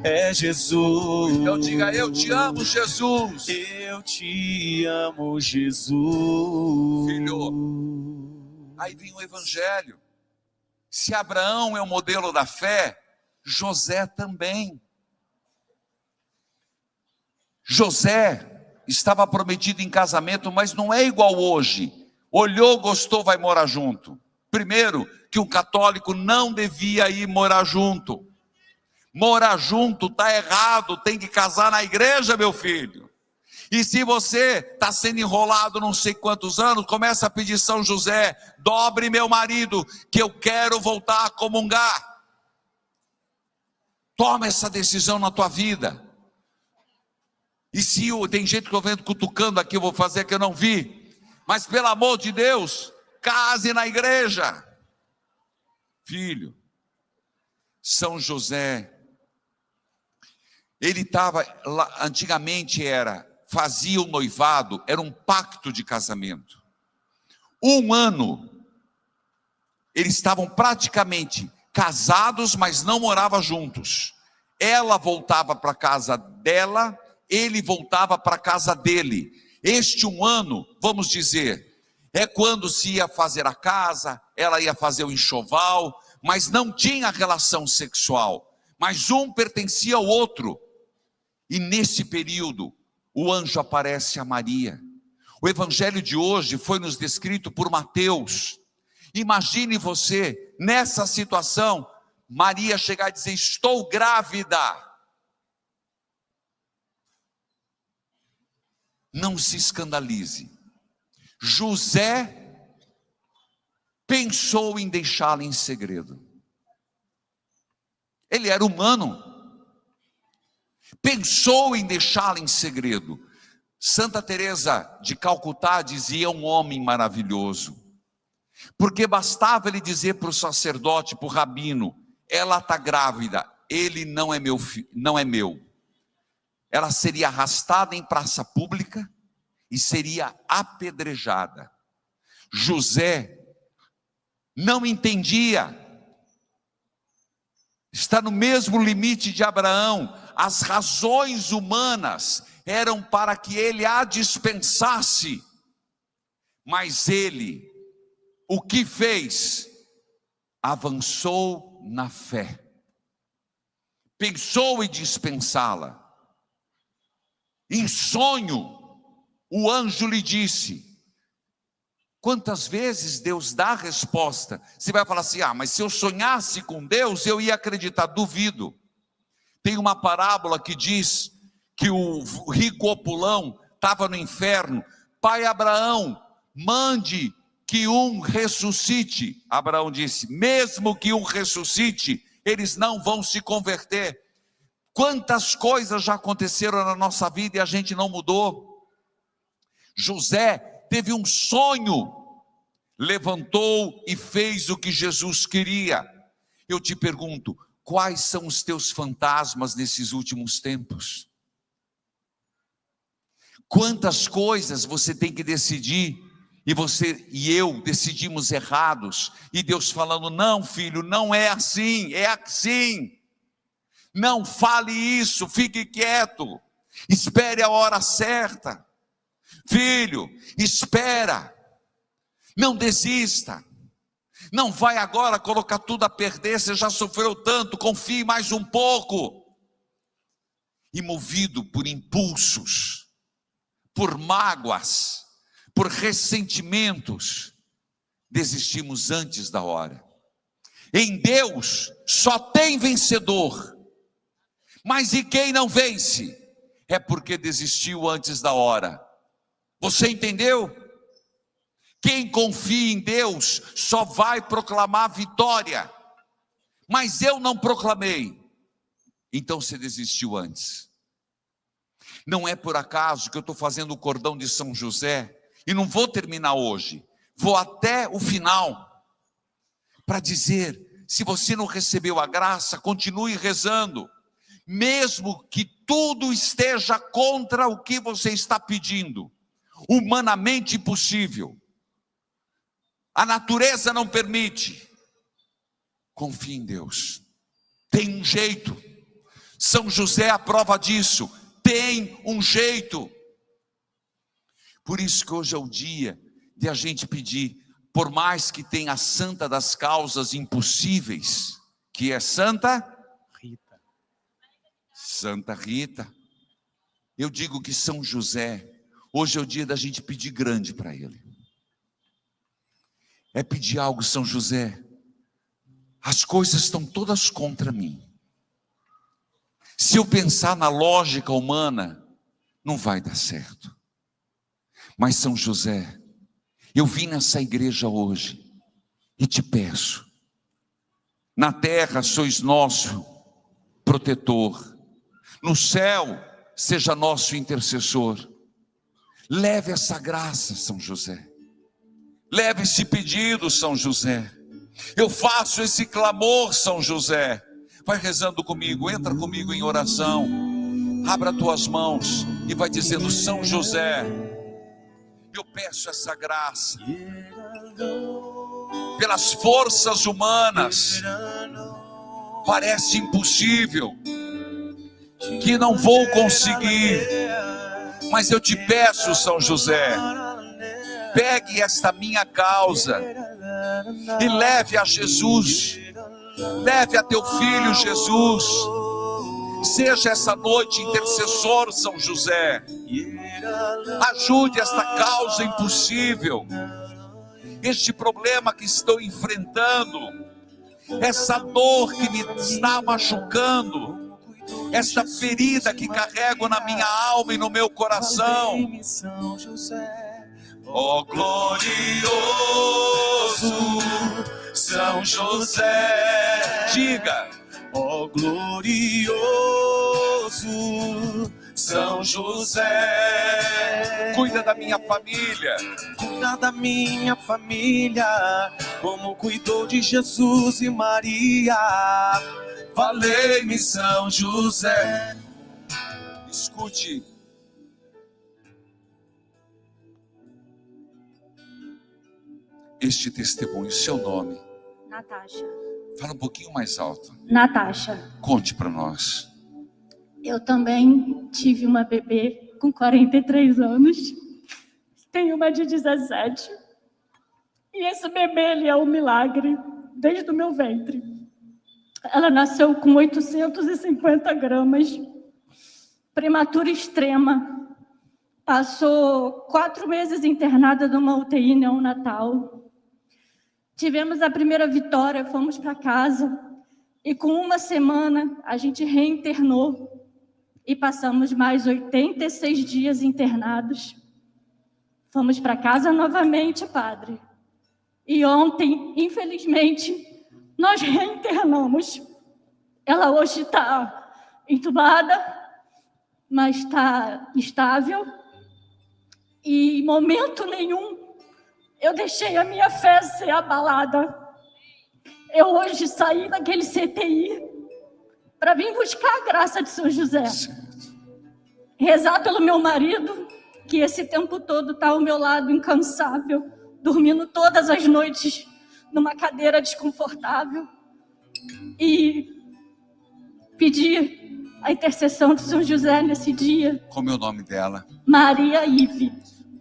É Jesus. Então diga: eu te amo, Jesus. Eu te amo, Jesus. Filho, aí vem o Evangelho. Se Abraão é o modelo da fé, José também. José estava prometido em casamento, mas não é igual hoje. Olhou, gostou, vai morar junto. Primeiro, que um católico não devia ir morar junto. Morar junto está errado, tem que casar na igreja, meu filho. E se você está sendo enrolado não sei quantos anos, começa a pedir São José: dobre meu marido, que eu quero voltar a comungar. Toma essa decisão na tua vida. E se tem gente que eu vendo cutucando aqui, eu vou fazer que eu não vi. Mas pelo amor de Deus, case na igreja. Filho, São José, ele estava lá, antigamente fazia o noivado, era um pacto de casamento. 1 ano, eles estavam praticamente casados, mas não moravam juntos. Ela voltava para a casa dela, ele voltava para a casa dele. Este 1 ano, vamos dizer, É quando se ia fazer a casa, ela ia fazer o enxoval, mas não tinha relação sexual. Mas um pertencia ao outro. E nesse período, o anjo aparece a Maria. O evangelho de hoje foi nos descrito por Mateus. Imagine você, nessa situação, Maria chegar e dizer: estou grávida. Não se escandalize. José pensou em deixá-la em segredo. Ele era humano. Pensou em deixá-la em segredo. Santa Teresa de Calcutá dizia: um homem maravilhoso. Porque bastava ele dizer para o sacerdote, para o rabino: ela está grávida, ele não é meu filho, não é meu. Ela seria arrastada em praça pública e seria apedrejada. José não entendia. Está no mesmo limite de Abraão. As razões humanas eram para que ele a dispensasse. Mas ele, o que fez? Avançou na fé. Pensou em dispensá-la. Em sonho, o anjo lhe disse. Quantas vezes Deus dá a resposta? Você vai falar assim: mas se eu sonhasse com Deus, eu ia acreditar. Duvido. Tem uma parábola que diz que o rico opulão estava no inferno. Pai Abraão, mande que um ressuscite. Abraão disse: mesmo que um ressuscite, eles não vão se converter. Quantas coisas já aconteceram na nossa vida e a gente não mudou. José teve um sonho, levantou e fez o que Jesus queria. Eu te pergunto: quais são os teus fantasmas nesses últimos tempos? Quantas coisas você tem que decidir e você e eu decidimos errados, e Deus falando: não, filho, não é assim, é assim. Não fale isso, fique quieto, espere a hora certa. Filho, espera, não desista, não vai agora colocar tudo a perder, você já sofreu tanto, confie mais um pouco. E movido por impulsos, por mágoas, por ressentimentos, desistimos antes da hora. Em Deus só tem vencedor, mas e quem não vence? É porque desistiu antes da hora. Você entendeu? Quem confia em Deus só vai proclamar vitória. Mas eu não proclamei. Então você desistiu antes. Não é por acaso que eu estou fazendo o cordão de São José. E não vou terminar hoje. Vou até o final. Para dizer, se você não recebeu a graça, continue rezando. Mesmo que tudo esteja contra o que você está pedindo. Humanamente impossível, a natureza não permite. Confie em Deus, tem um jeito. São José é a prova disso, tem um jeito. Por isso que hoje é o dia de a gente pedir, por mais que tenha a santa das causas impossíveis, que é Santa Rita. Santa Rita. Eu digo que São José, hoje é o dia da gente pedir grande para ele. É pedir algo: São José, as coisas estão todas contra mim. Se eu pensar na lógica humana, não vai dar certo. Mas São José, eu vim nessa igreja hoje e te peço, na terra sois nosso protetor, no céu seja nosso intercessor. Leve essa graça, São José. Leve esse pedido, São José. Eu faço esse clamor, São José. Vai rezando comigo, entra comigo em oração. Abra tuas mãos e vai dizendo: São José, eu peço essa graça. Pelas forças humanas, parece impossível, que não vou conseguir. Mas eu te peço, São José, pegue esta minha causa e leve a Jesus, leve a teu filho Jesus. Seja essa noite intercessor, São José. Ajude esta causa impossível, este problema que estou enfrentando, essa dor que me está machucando, essa ferida que carrego na minha alma e no meu coração. Ó glorioso São José, Diga: ó glorioso São José, cuida da minha família, cuida da minha família, como cuidou de Jesus e Maria. Valei-me, São José. escute. Este testemunho, seu nome. Natasha. Fala um pouquinho mais alto. Natasha. Conte para nós. Eu também tive uma bebê com 43 anos. Tenho uma de 17. E esse bebê, ele é um milagre desde o meu ventre. Ela nasceu com 850 gramas. Prematura extrema. Passou 4 meses internada numa UTI neonatal. Tivemos a primeira vitória, fomos para casa. E com uma semana, a gente reinternou. E passamos mais 86 dias internados. Fomos para casa novamente, padre. E ontem, infelizmente, nós reinternamos. Ela hoje está entubada, mas está estável. E em momento nenhum eu deixei a minha fé ser abalada. Eu hoje saí daquele CTI para vir buscar a graça de São José. Rezar pelo meu marido, que esse tempo todo está ao meu lado, incansável, dormindo todas as noites numa cadeira desconfortável. E pedir a intercessão de São José nesse dia. Como é o nome dela? Maria Ive.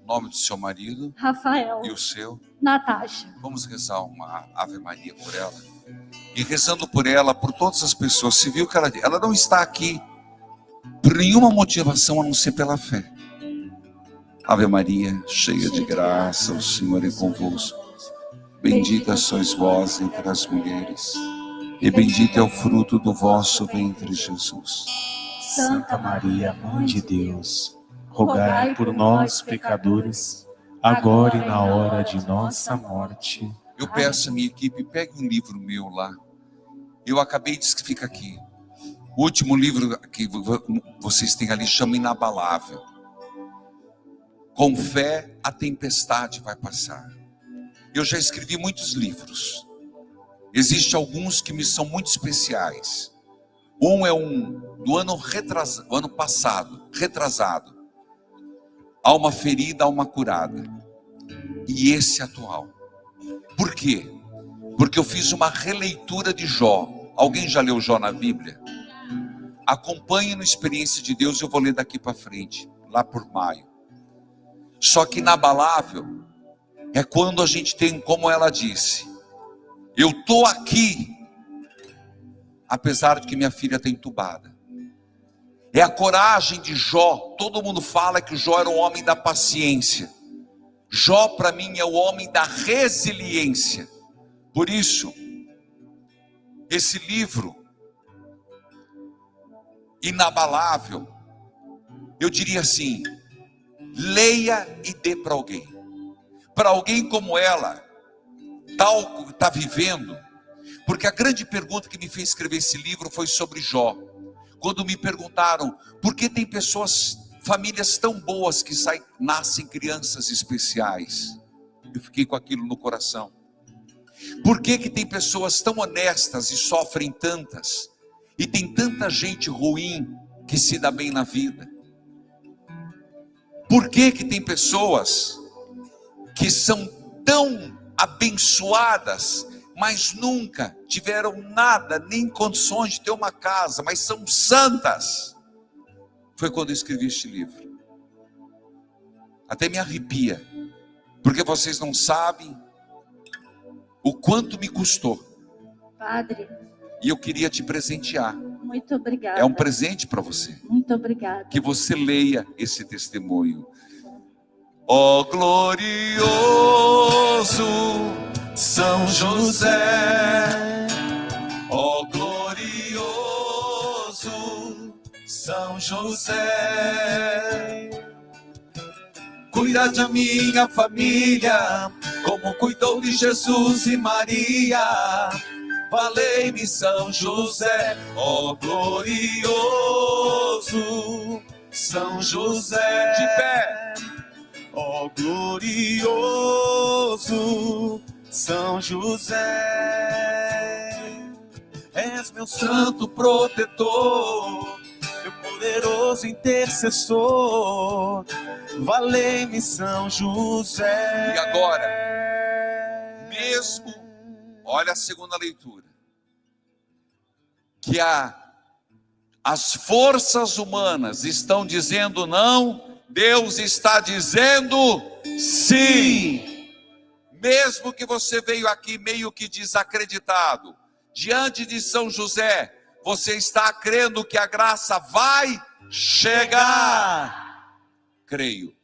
O nome do seu marido? Rafael. E o seu? Natasha. Vamos rezar uma Ave Maria por ela. E rezando por ela, por todas as pessoas. Você viu que ela não está aqui por nenhuma motivação a não ser pela fé. Ave Maria, cheia de graça, o Senhor é convosco. Bendita sois vós entre as mulheres, e bendito é o fruto do vosso ventre, Jesus. Santa Maria, Mãe de Deus, rogai por nós, pecadores, agora e na hora de nossa morte. Eu peço à minha equipe, pegue um livro meu lá. Eu acabei de ficar aqui. O último livro que vocês têm ali chama Inabalável. Com fé, a tempestade vai passar. Eu já escrevi muitos livros. Existem alguns que me são muito especiais. Um é do ano passado, retrasado. Alma ferida, alma curada. E esse atual. Por quê? Porque eu fiz uma releitura de Jó. Alguém já leu Jó na Bíblia? Acompanhe no Experiência de Deus, eu vou ler daqui para frente, lá por maio. Só que inabalável é quando a gente tem, como ela disse, eu estou aqui, apesar de que minha filha está entubada. É a coragem de Jó. Todo mundo fala que Jó era o homem da paciência. Jó para mim é o homem da resiliência. Por isso, esse livro, Inabalável, eu diria assim, leia e dê para alguém. Para alguém como ela, tal está vivendo. Porque a grande pergunta que me fez escrever esse livro foi sobre Jó. Quando me perguntaram, por que tem famílias tão boas que nascem crianças especiais? Eu fiquei com aquilo no coração. Por que tem pessoas tão honestas e sofrem tantas? E tem tanta gente ruim que se dá bem na vida? Por que tem pessoas que são tão abençoadas, mas nunca tiveram nada, nem condições de ter uma casa, mas são santas? Foi quando eu escrevi este livro. Até me arrepia, porque vocês não sabem o quanto me custou. Padre, E eu queria te presentear. muito obrigada. É um presente para você. Muito obrigada. Que você leia esse testemunho. Ó glorioso São José, ó glorioso São José, cuida de minha família, como cuidou de Jesus e Maria. Valei-me São José, ó glorioso São José. De pé. Ó glorioso São José, és meu santo protetor, meu poderoso intercessor. Valei-me São José. E agora, mesmo, olha a segunda leitura, que as forças humanas estão dizendo não, Deus está dizendo sim. Mesmo que você veio aqui meio que desacreditado, diante de São José, você está crendo que a graça vai chegar. Creio.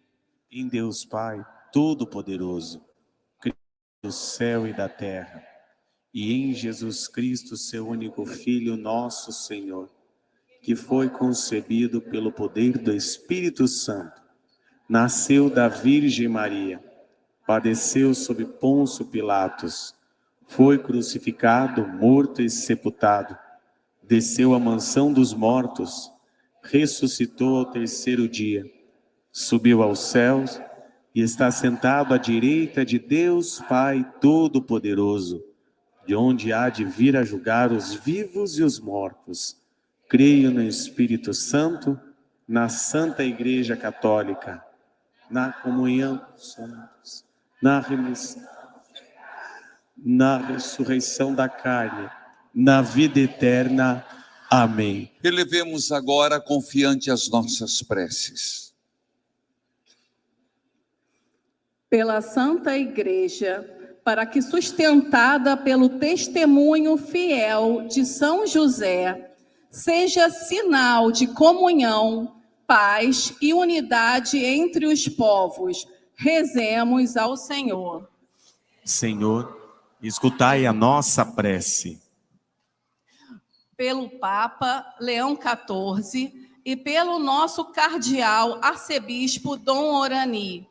Em Deus Pai Todo-Poderoso, Criador do céu e da terra, e em Jesus Cristo, seu único Filho, nosso Senhor, que foi concebido pelo poder do Espírito Santo, nasceu da Virgem Maria, padeceu sob Pôncio Pilatos, foi crucificado, morto e sepultado, desceu à mansão dos mortos, ressuscitou ao terceiro dia, subiu aos céus e está sentado à direita de Deus Pai Todo-Poderoso, de onde há de vir a julgar os vivos e os mortos. Creio no Espírito Santo, na Santa Igreja Católica, na comunhão dos santos, na ressurreição da carne, na vida eterna. Amém. Elevemos agora confiante as nossas preces. Pela Santa Igreja, para que, sustentada pelo testemunho fiel de São José, seja sinal de comunhão, paz e unidade entre os povos. Rezemos ao Senhor. Senhor, escutai a nossa prece. Pelo Papa Leão XIV e pelo nosso cardeal arcebispo Dom Orani,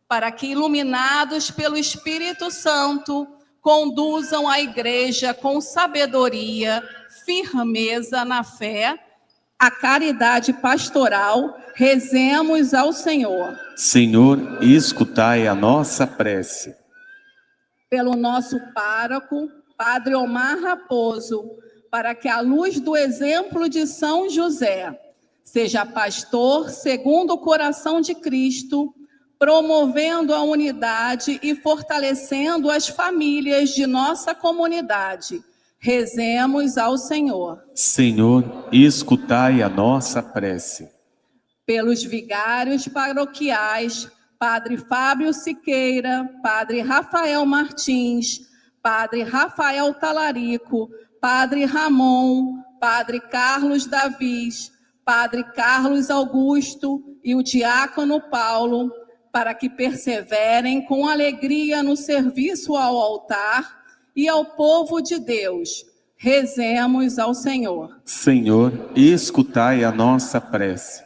para que, iluminados pelo Espírito Santo, conduzam a Igreja com sabedoria, firmeza na fé, a caridade pastoral, rezemos ao Senhor. Senhor, escutai a nossa prece. Pelo nosso pároco, Padre Omar Raposo, para que, à luz do exemplo de São José, seja pastor segundo o coração de Cristo, promovendo a unidade e fortalecendo as famílias de nossa comunidade. Rezemos ao Senhor. Senhor, escutai a nossa prece. Pelos vigários paroquiais, Padre Fábio Siqueira, Padre Rafael Martins, Padre Rafael Talarico, Padre Ramon, Padre Carlos Davis, Padre Carlos Augusto e o diácono Paulo, para que perseverem com alegria no serviço ao altar e ao povo de Deus. Rezemos ao Senhor. Senhor, escutai a nossa prece.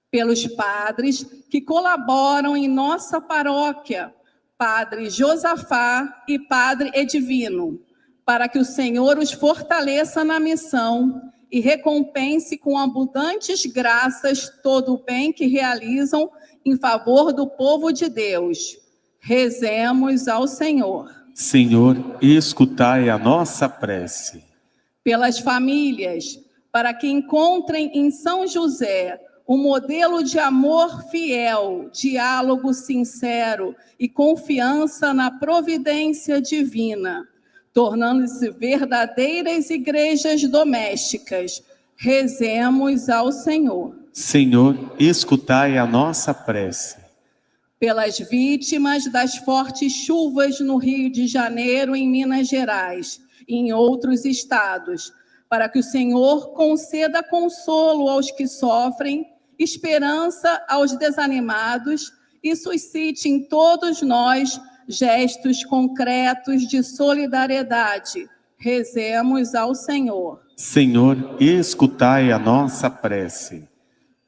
Pelos padres que colaboram em nossa paróquia, Padre Josafá e Padre Edivino, para que o Senhor os fortaleça na missão e recompense com abundantes graças todo o bem que realizam em favor do povo de Deus. Rezemos ao Senhor. Senhor, escutai a nossa prece. Pelas famílias, para que encontrem em São José um modelo de amor fiel, diálogo sincero e confiança na providência divina, tornando-se verdadeiras igrejas domésticas. Rezemos ao Senhor. Senhor, escutai a nossa prece. pelas vítimas das fortes chuvas no Rio de Janeiro, em Minas Gerais e em outros estados, para que o Senhor conceda consolo aos que sofrem, esperança aos desanimados e suscite em todos nós gestos concretos de solidariedade. Rezemos ao Senhor. Senhor, escutai a nossa prece.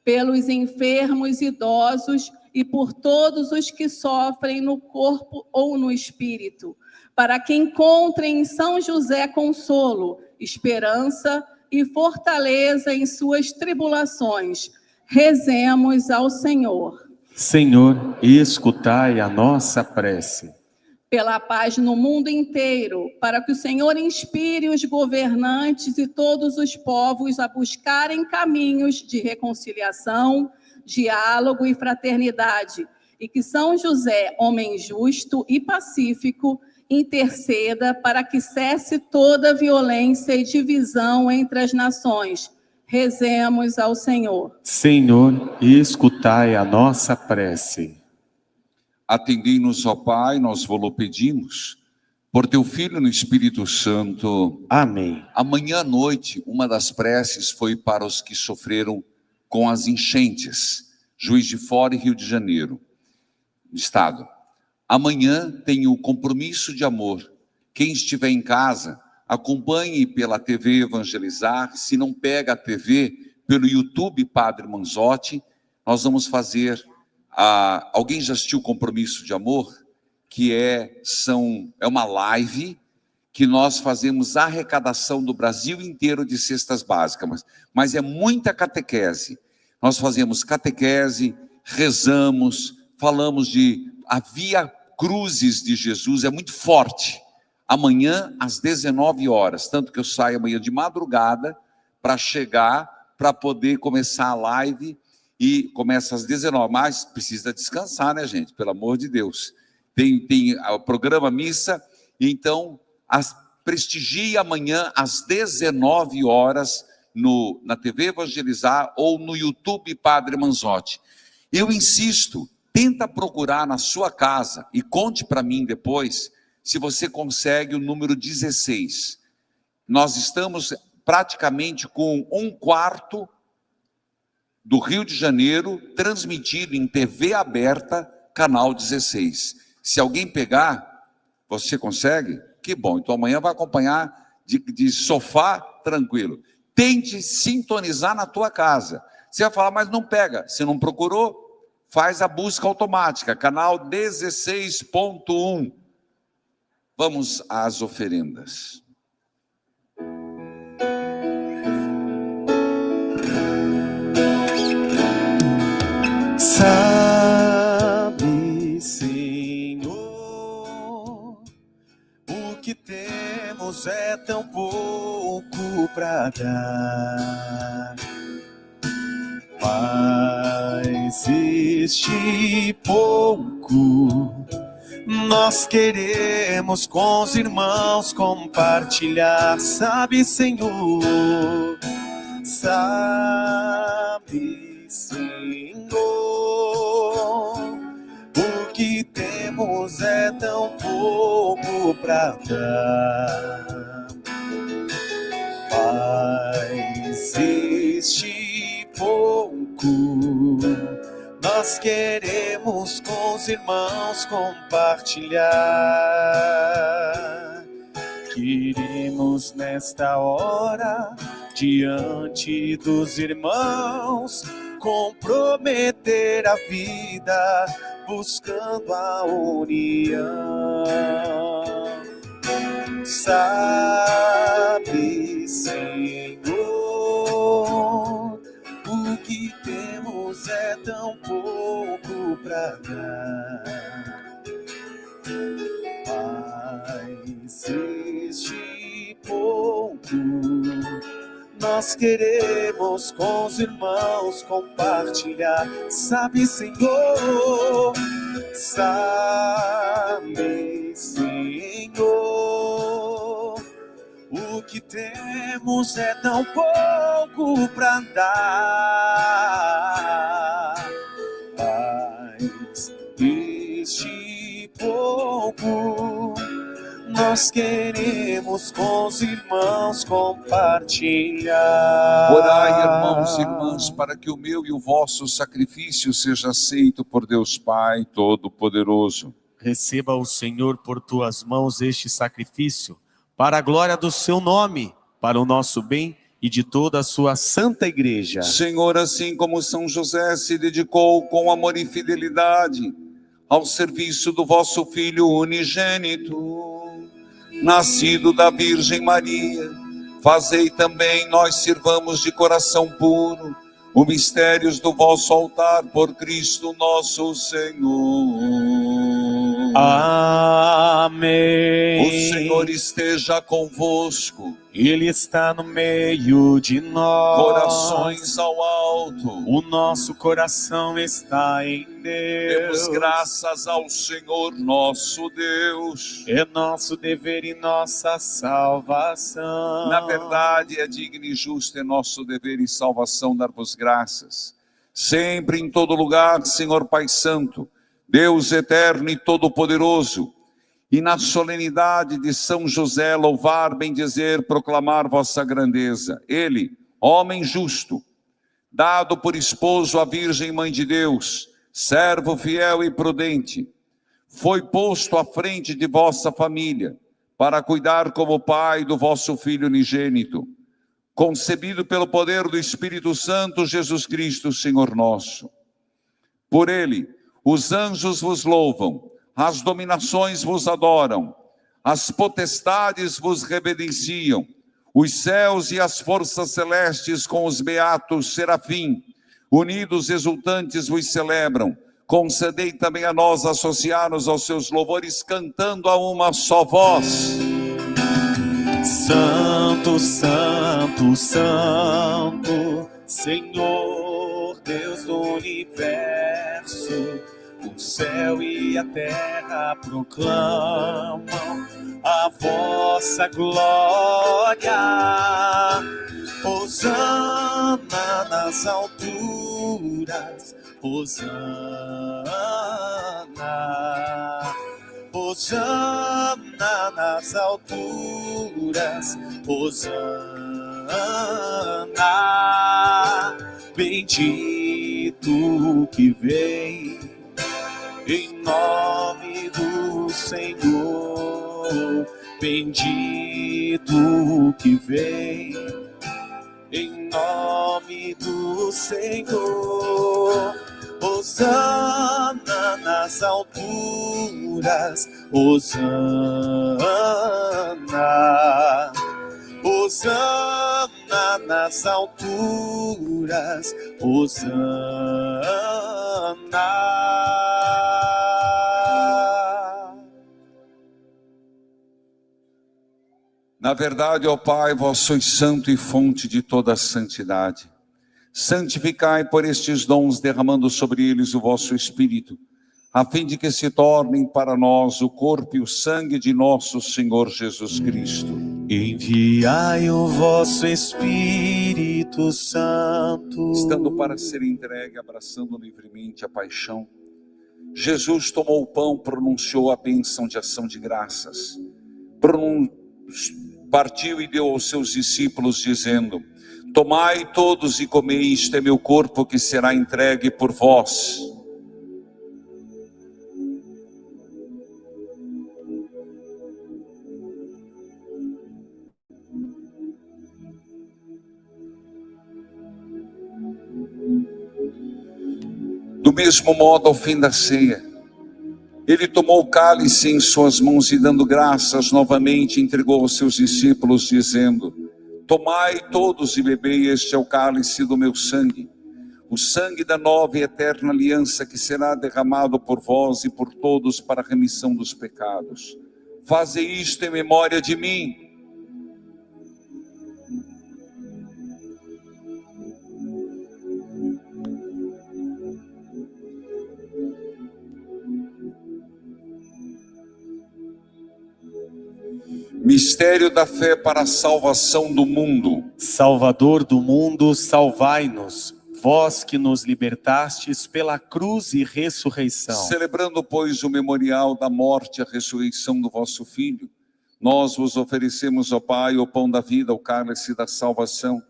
Pelos enfermos idosos e por todos os que sofrem no corpo ou no espírito, para que encontrem em São José consolo, esperança e fortaleza em suas tribulações. Rezemos ao Senhor. Senhor, escutai a nossa prece. Pela paz no mundo inteiro, para que o Senhor inspire os governantes e todos os povos a buscarem caminhos de reconciliação, diálogo e fraternidade, e que São José, homem justo e pacífico, interceda para que cesse toda violência e divisão entre as nações. Rezemos ao Senhor. Senhor, escutai a nossa prece. Atendei-nos, ó Pai, nós vos pedimos, por teu Filho no Espírito Santo. Amém. Amanhã à noite, uma das preces foi para os que sofreram com as enchentes, Juiz de Fora e Rio de Janeiro, estado. Amanhã tem o compromisso de amor. Quem estiver em casa, acompanhe pela TV Evangelizar. Se não pega a TV, pelo YouTube Padre Manzotti, nós vamos fazer... alguém já assistiu o Compromisso de Amor? Que é uma live que nós fazemos a arrecadação do Brasil inteiro de cestas básicas, mas é muita catequese. Nós fazemos catequese, rezamos, falamos de a Via Cruzes de Jesus, é muito forte. Amanhã, às 19 horas, tanto que eu saio amanhã de madrugada para chegar, para poder começar a live, e começa às 19, mas precisa descansar, né, gente? Pelo amor de Deus. Tem o programa missa, então, prestigie amanhã às 19 horas na TV Evangelizar ou no YouTube Padre Manzotti. Eu insisto, tenta procurar na sua casa e conte para mim depois se você consegue o número 16. Nós estamos praticamente com 1/4 do Rio de Janeiro transmitido em TV aberta, canal 16. Se alguém pegar, você consegue? Que bom, então amanhã vai acompanhar de sofá tranquilo. Tente sintonizar na tua casa. Você vai falar, mas não pega. Se não procurou, faz a busca automática, canal 16.1. Vamos às oferendas. Sabe, Senhor, o que temos é tão pouco para dar, mas este pouco nós queremos com os irmãos compartilhar. Sabe, Senhor, sabe, Senhor, o que temos é tão pouco para dar, mas este pouco nós queremos com os irmãos compartilhar. Queremos nesta hora, diante dos irmãos, comprometer a vida, buscando a união. Sabe, Senhor, o que temos é tão pouco para dar, mas este pouco nós queremos com os irmãos compartilhar. Sabe, Senhor, sabe, Senhor, o que temos é tão pouco para dar, mas nós queremos com os irmãos compartilhar. Orai, irmãos e irmãs, para que o meu e o vosso sacrifício seja aceito por Deus Pai Todo-Poderoso. Receba o Senhor por tuas mãos este sacrifício, para a glória do seu nome, para o nosso bem e de toda a sua santa igreja. Senhor, assim como São José se dedicou com amor e fidelidade ao serviço do vosso Filho unigênito, nascido da Virgem Maria, fazei também nós sirvamos de coração puro os mistérios do vosso altar por Cristo nosso Senhor. Amém. O Senhor esteja convosco. Ele está no meio de nós. Corações ao alto. O nosso coração está em Deus. Demos graças ao Senhor nosso Deus. É nosso dever e nossa salvação. Na verdade, é digno e justo, é nosso dever e salvação dar-vos graças. Sempre, em todo lugar, Senhor Pai Santo, Deus eterno e todo-poderoso, e na solenidade de São José, louvar, bendizer, proclamar vossa grandeza. Ele, homem justo, dado por esposo à Virgem Mãe de Deus, servo fiel e prudente, foi posto à frente de vossa família, para cuidar como pai do vosso Filho unigênito, concebido pelo poder do Espírito Santo, Jesus Cristo, Senhor nosso. Por ele, os anjos vos louvam, as dominações vos adoram, as potestades vos reverenciam, os céus e as forças celestes com os beatos serafim, unidos exultantes vos celebram. Concedei também a nós associar-nos aos seus louvores, cantando a uma só voz. Santo, Santo, Santo, Senhor Deus do universo, o céu e a terra proclamam a vossa glória. Hosana nas alturas, Hosana. Hosana nas alturas, Hosana. Bendito que vem em nome do Senhor, bendito que vem em nome do Senhor. Hosana nas alturas, Hosana. Hosana nas alturas, Hosana. Na verdade, ó Pai, vós sois santo e fonte de toda a santidade. Santificai por estes dons, derramando sobre eles o vosso Espírito, a fim de que se tornem para nós o corpo e o sangue de nosso Senhor Jesus Cristo. Enviai o vosso Espírito Santo. Estando para ser entregue, abraçando livremente a paixão, Jesus tomou o pão, pronunciou a bênção de ação de graças, partiu e deu aos seus discípulos, dizendo: tomai todos e comei, isto é meu corpo que será entregue por vós. Do mesmo modo, ao fim da ceia, ele tomou o cálice em suas mãos e, dando graças novamente, entregou aos seus discípulos, dizendo: tomai todos e bebei, este é o cálice do meu sangue, o sangue da nova e eterna aliança, que será derramado por vós e por todos para a remissão dos pecados. Fazei isto em memória de mim. Mistério da fé para a salvação do mundo. Salvador do mundo, salvai-nos, vós que nos libertastes pela cruz e ressurreição. Celebrando, pois, o memorial da morte e a ressurreição do vosso Filho, nós vos oferecemos, ó Pai, o pão da vida, o cálice da salvação,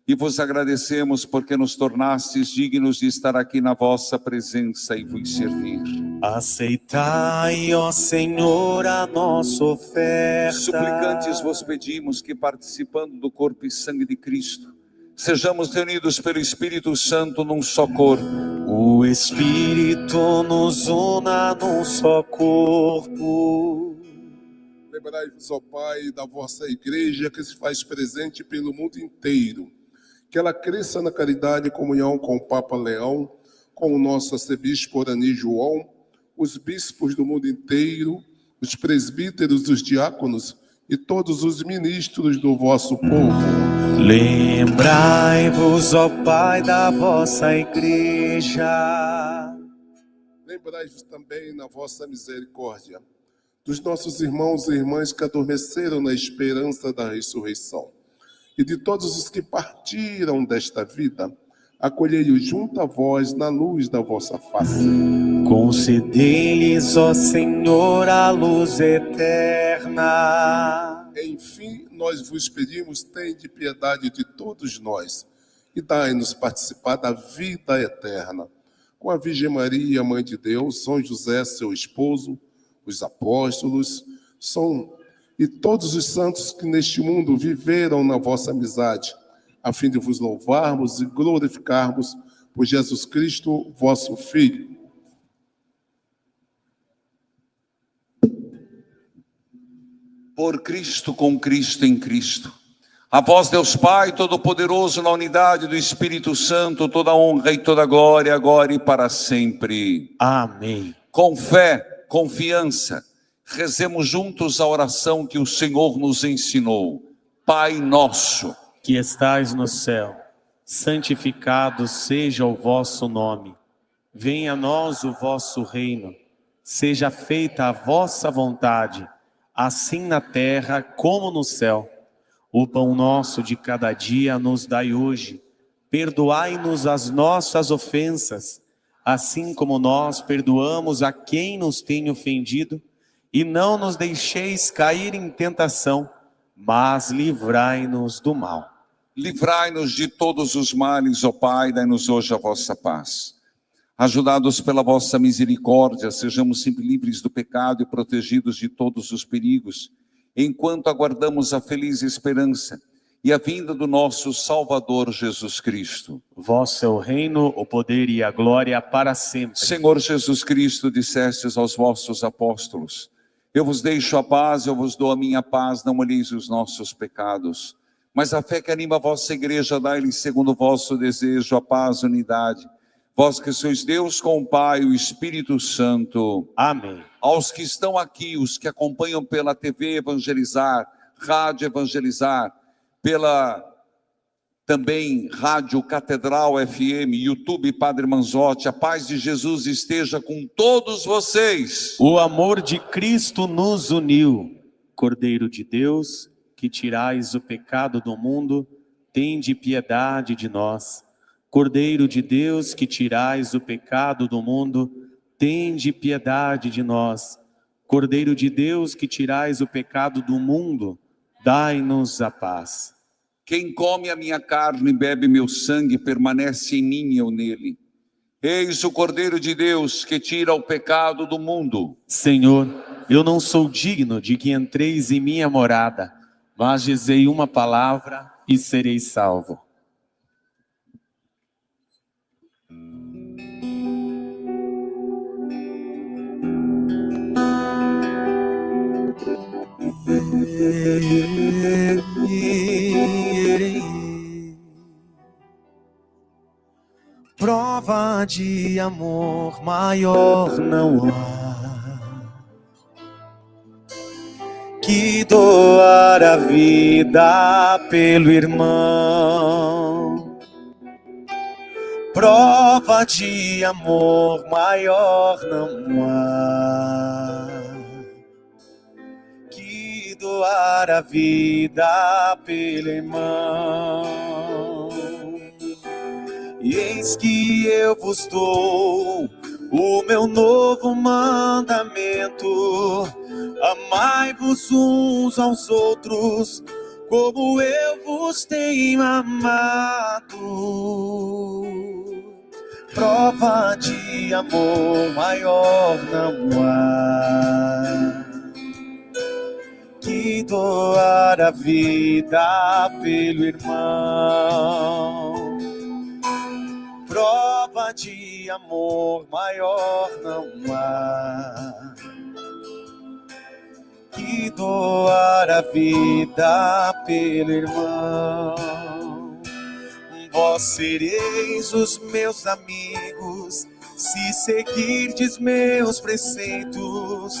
e vos agradecemos porque nos tornastes dignos de estar aqui na vossa presença e vos servir. Aceitai, ó Senhor, a nossa oferta. Suplicantes vos pedimos que, participando do corpo e sangue de Cristo, sejamos reunidos pelo Espírito Santo num só corpo. O Espírito nos una num só corpo. Lembrai-vos, ó Pai, da vossa igreja que se faz presente pelo mundo inteiro. Que ela cresça na caridade e comunhão com o Papa Leão, com o nosso arcebispo Orani João, os bispos do mundo inteiro, os presbíteros, os diáconos e todos os ministros do vosso povo. Lembrai-vos, ó Pai, da vossa igreja. Lembrai-vos também, na vossa misericórdia, dos nossos irmãos e irmãs que adormeceram na esperança da ressurreição, e de todos os que partiram desta vida, acolhei-os junto a vós na luz da vossa face. Concedei-lhes, ó Senhor, a luz eterna. Enfim, nós vos pedimos, tende piedade de todos nós, e dai-nos participar da vida eterna. Com a Virgem Maria, Mãe de Deus, São José, seu esposo, os apóstolos, e todos os santos que neste mundo viveram na vossa amizade, a fim de vos louvarmos e glorificarmos por Jesus Cristo, vosso Filho. Por Cristo, com Cristo, em Cristo. A vós, Deus Pai Todo-Poderoso, na unidade do Espírito Santo, toda honra e toda glória, agora e para sempre. Amém. Com fé, confiança, rezemos juntos a oração que o Senhor nos ensinou. Pai nosso, que estais no céu, santificado seja o vosso nome. Venha a nós o vosso reino. Seja feita a vossa vontade, assim na terra como no céu. O pão nosso de cada dia nos dai hoje. Perdoai-nos as nossas ofensas, assim como nós perdoamos a quem nos tem ofendido. E não nos deixeis cair em tentação, mas livrai-nos do mal. Livrai-nos de todos os males, ó Pai, dai-nos hoje a vossa paz. Ajudados pela vossa misericórdia, sejamos sempre livres do pecado e protegidos de todos os perigos, enquanto aguardamos a feliz esperança e a vinda do nosso Salvador Jesus Cristo. Vosso é o reino, o poder e a glória para sempre. Senhor Jesus Cristo, dissestes aos vossos apóstolos: eu vos deixo a paz, eu vos dou a minha paz, não olheis os nossos pecados. Mas a fé que anima a vossa igreja, dai-lhe segundo o vosso desejo a paz e unidade. Vós que sois Deus com o Pai e o Espírito Santo. Amém. Aos que estão aqui, os que acompanham pela TV Evangelizar, Rádio Evangelizar, pela também Rádio Catedral FM, YouTube Padre Manzotti, a paz de Jesus esteja com todos vocês. O amor de Cristo nos uniu. Cordeiro de Deus, que tirais o pecado do mundo, tende piedade de nós. Cordeiro de Deus, que tirais o pecado do mundo, tende piedade de nós. Cordeiro de Deus, que tirais o pecado do mundo, dai-nos a paz. Quem come a minha carne e bebe meu sangue, permanece em mim e eu nele. Eis o Cordeiro de Deus, que tira o pecado do mundo. Senhor, eu não sou digno de que entreis em minha morada, mas dizei uma palavra e serei salvo. Prova de amor maior não há que doar a vida pelo irmão. Prova de amor maior não há que doar a vida pelo irmão. E eis que eu vos dou o meu novo mandamento: Amai-vos uns aos outros, como eu vos tenho amado. Prova de amor maior não há que doar a vida pelo irmão. Prova de amor maior não há que doar a vida pelo irmão. Vós sereis os meus amigos, se seguirdes meus preceitos.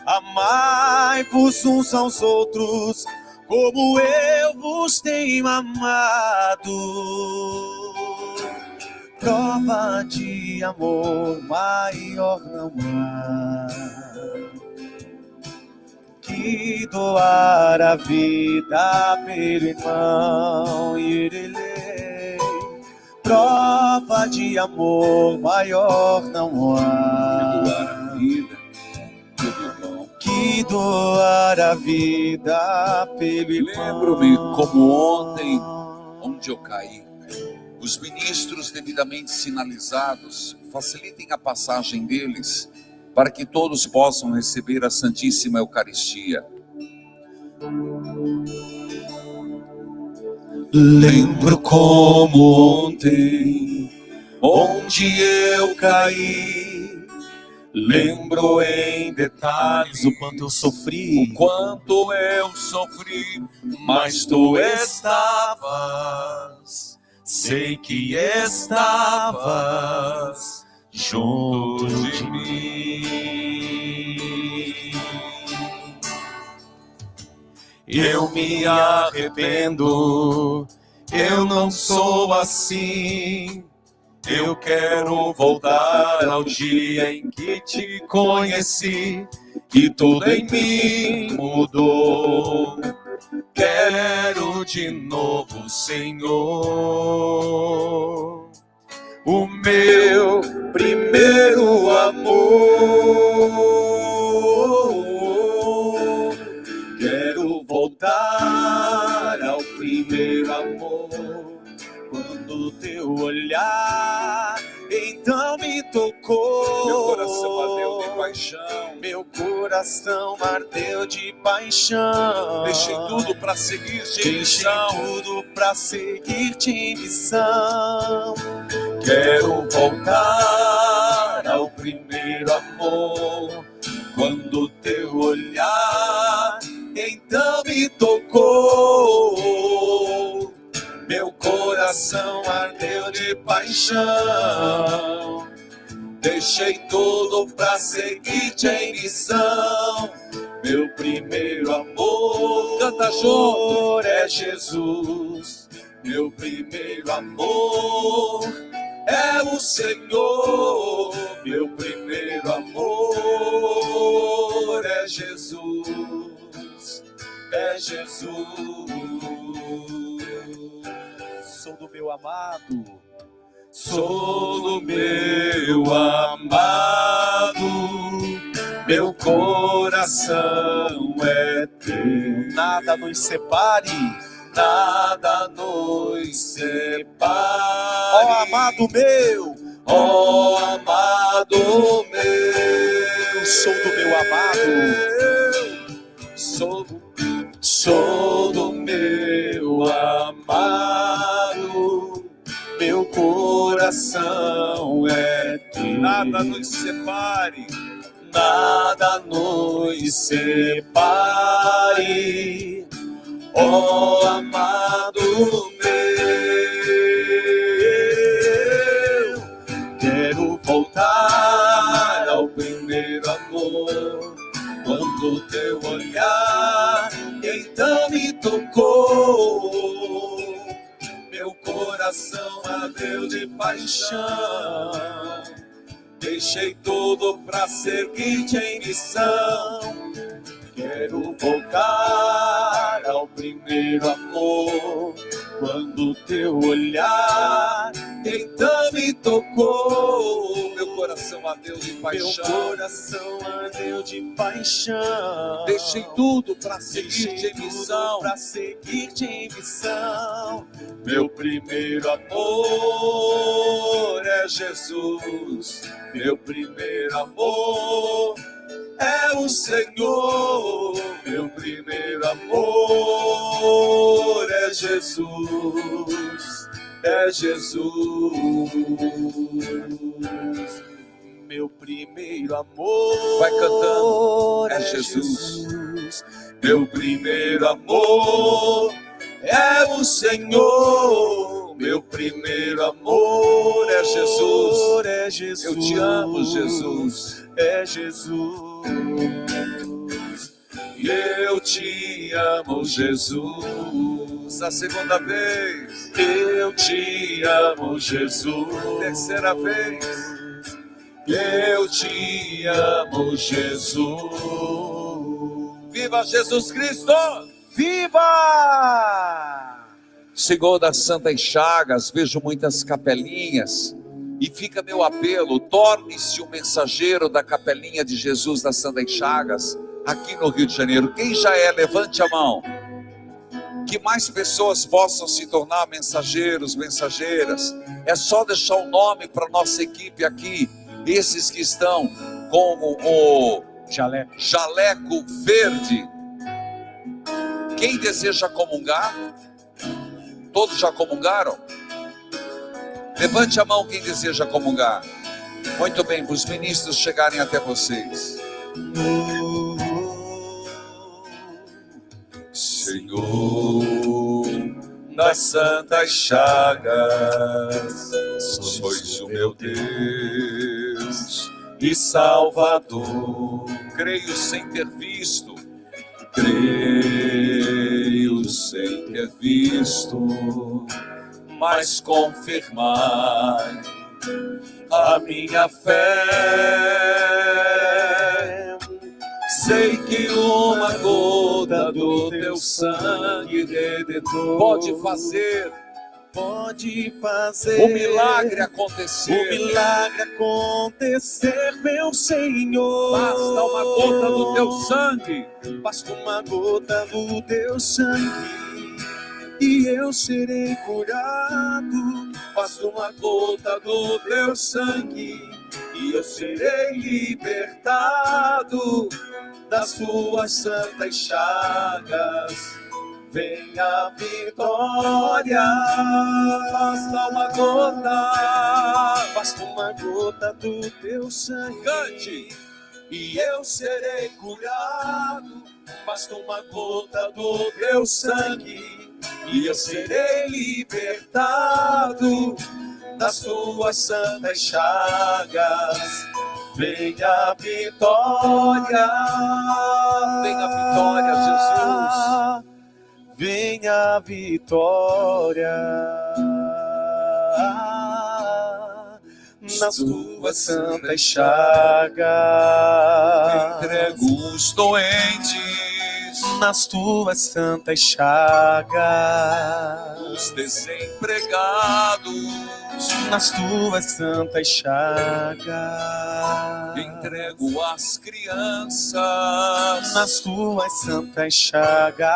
Amai-vos uns aos outros, como eu vos tenho amado. Prova de amor maior não há que doar a vida pelo irmão. Prova de amor maior não há que doar a vida pelo irmão. Lembro-me como ontem, onde eu caí. Os ministros devidamente sinalizados facilitem a passagem deles, para que todos possam receber a Santíssima Eucaristia. Lembro como ontem, onde eu caí. Lembro em detalhes o quanto eu sofri. Mas tu estavas, sei que estavas junto de mim. Eu me arrependo, eu não sou assim. Eu quero voltar ao dia em que te conheci, que tudo em mim mudou. Quero de novo, Senhor, o meu primeiro amor. Quero voltar ao primeiro amor, quando teu olhar então me tocou. Meu coração ardeu de paixão. Meu coração ardeu de paixão. Deixei tudo para seguir-te em Deixei missão. tudo pra seguir-te em missão. Quero voltar ao primeiro amor, quando teu olhar então me tocou. Meu coração ardeu de paixão. Deixei tudo pra seguir-te em missão. Meu primeiro amor, canta junto, é Jesus. Meu primeiro amor é o Senhor. Meu primeiro amor é Jesus. É Jesus. Sou do meu amado, sou do meu amado, meu coração é teu. Nada nos separe, nada nos separe. Ó amado meu, ó amado meu, sou do meu amado, sou do meu amado, meu coração é teu. Nada nos separe, nada nos separe, ó amado meu. Quero voltar ao primeiro amor, quando teu olhar então me tocou. Meu coração ardeu de paixão. Deixei tudo pra seguir-te em missão. Quero voltar ao primeiro amor, quando teu olhar então me tocou. Meu coração ardeu de Meu paixão. coração ardeu de paixão. Deixei tudo para seguir-te Deixei em missão. para seguir-te em missão. Meu primeiro amor é Jesus. Meu primeiro amor é o Senhor. Meu primeiro amor é Jesus. É Jesus. Meu primeiro amor. Vai cantando. É Jesus. Meu primeiro amor é o Senhor. Meu primeiro amor é Jesus. É Jesus. Eu te amo, Jesus. É Jesus. Eu te amo, Jesus. A segunda vez. Eu te amo, Jesus. Terceira vez. Eu te amo, Jesus. Viva Jesus Cristo! Viva! Senhor das Santas Chagas, vejo muitas capelinhas e fica meu apelo, torne-se o mensageiro da capelinha de Jesus das Santas Chagas aqui no Rio de Janeiro. Quem já é, levante a mão. Que mais pessoas possam se tornar mensageiros, mensageiras. É só deixar o nome para nossa equipe aqui, esses que estão com o jaleco verde. Quem deseja comungar? Todos já comungaram? Levante a mão quem deseja comungar. Muito bem, para os ministros chegarem até vocês. Senhor das Santas Chagas, sois o meu Deus e Salvador. Creio sem ter visto. Creio sem ter visto, mas confirmai a minha fé. Sei que uma gota do teu sangue redentor Pode fazer o milagre acontecer. Meu Senhor. Basta uma gota do teu sangue. Basta uma gota do teu sangue e eu serei curado. Basta uma gota do teu sangue e eu serei libertado das tuas santas chagas. Vem a vitória, basta uma gota do teu sangue. Cante. E eu serei curado, basta uma gota do teu sangue, e eu serei libertado das tuas santas chagas. Vem a vitória, Jesus. Vem a vitória nas tuas santas chagas. Entrego os doentes nas tuas santas chagas. Os desempregados nas tuas santas chagas. Entrego as crianças nas tuas santas chagas.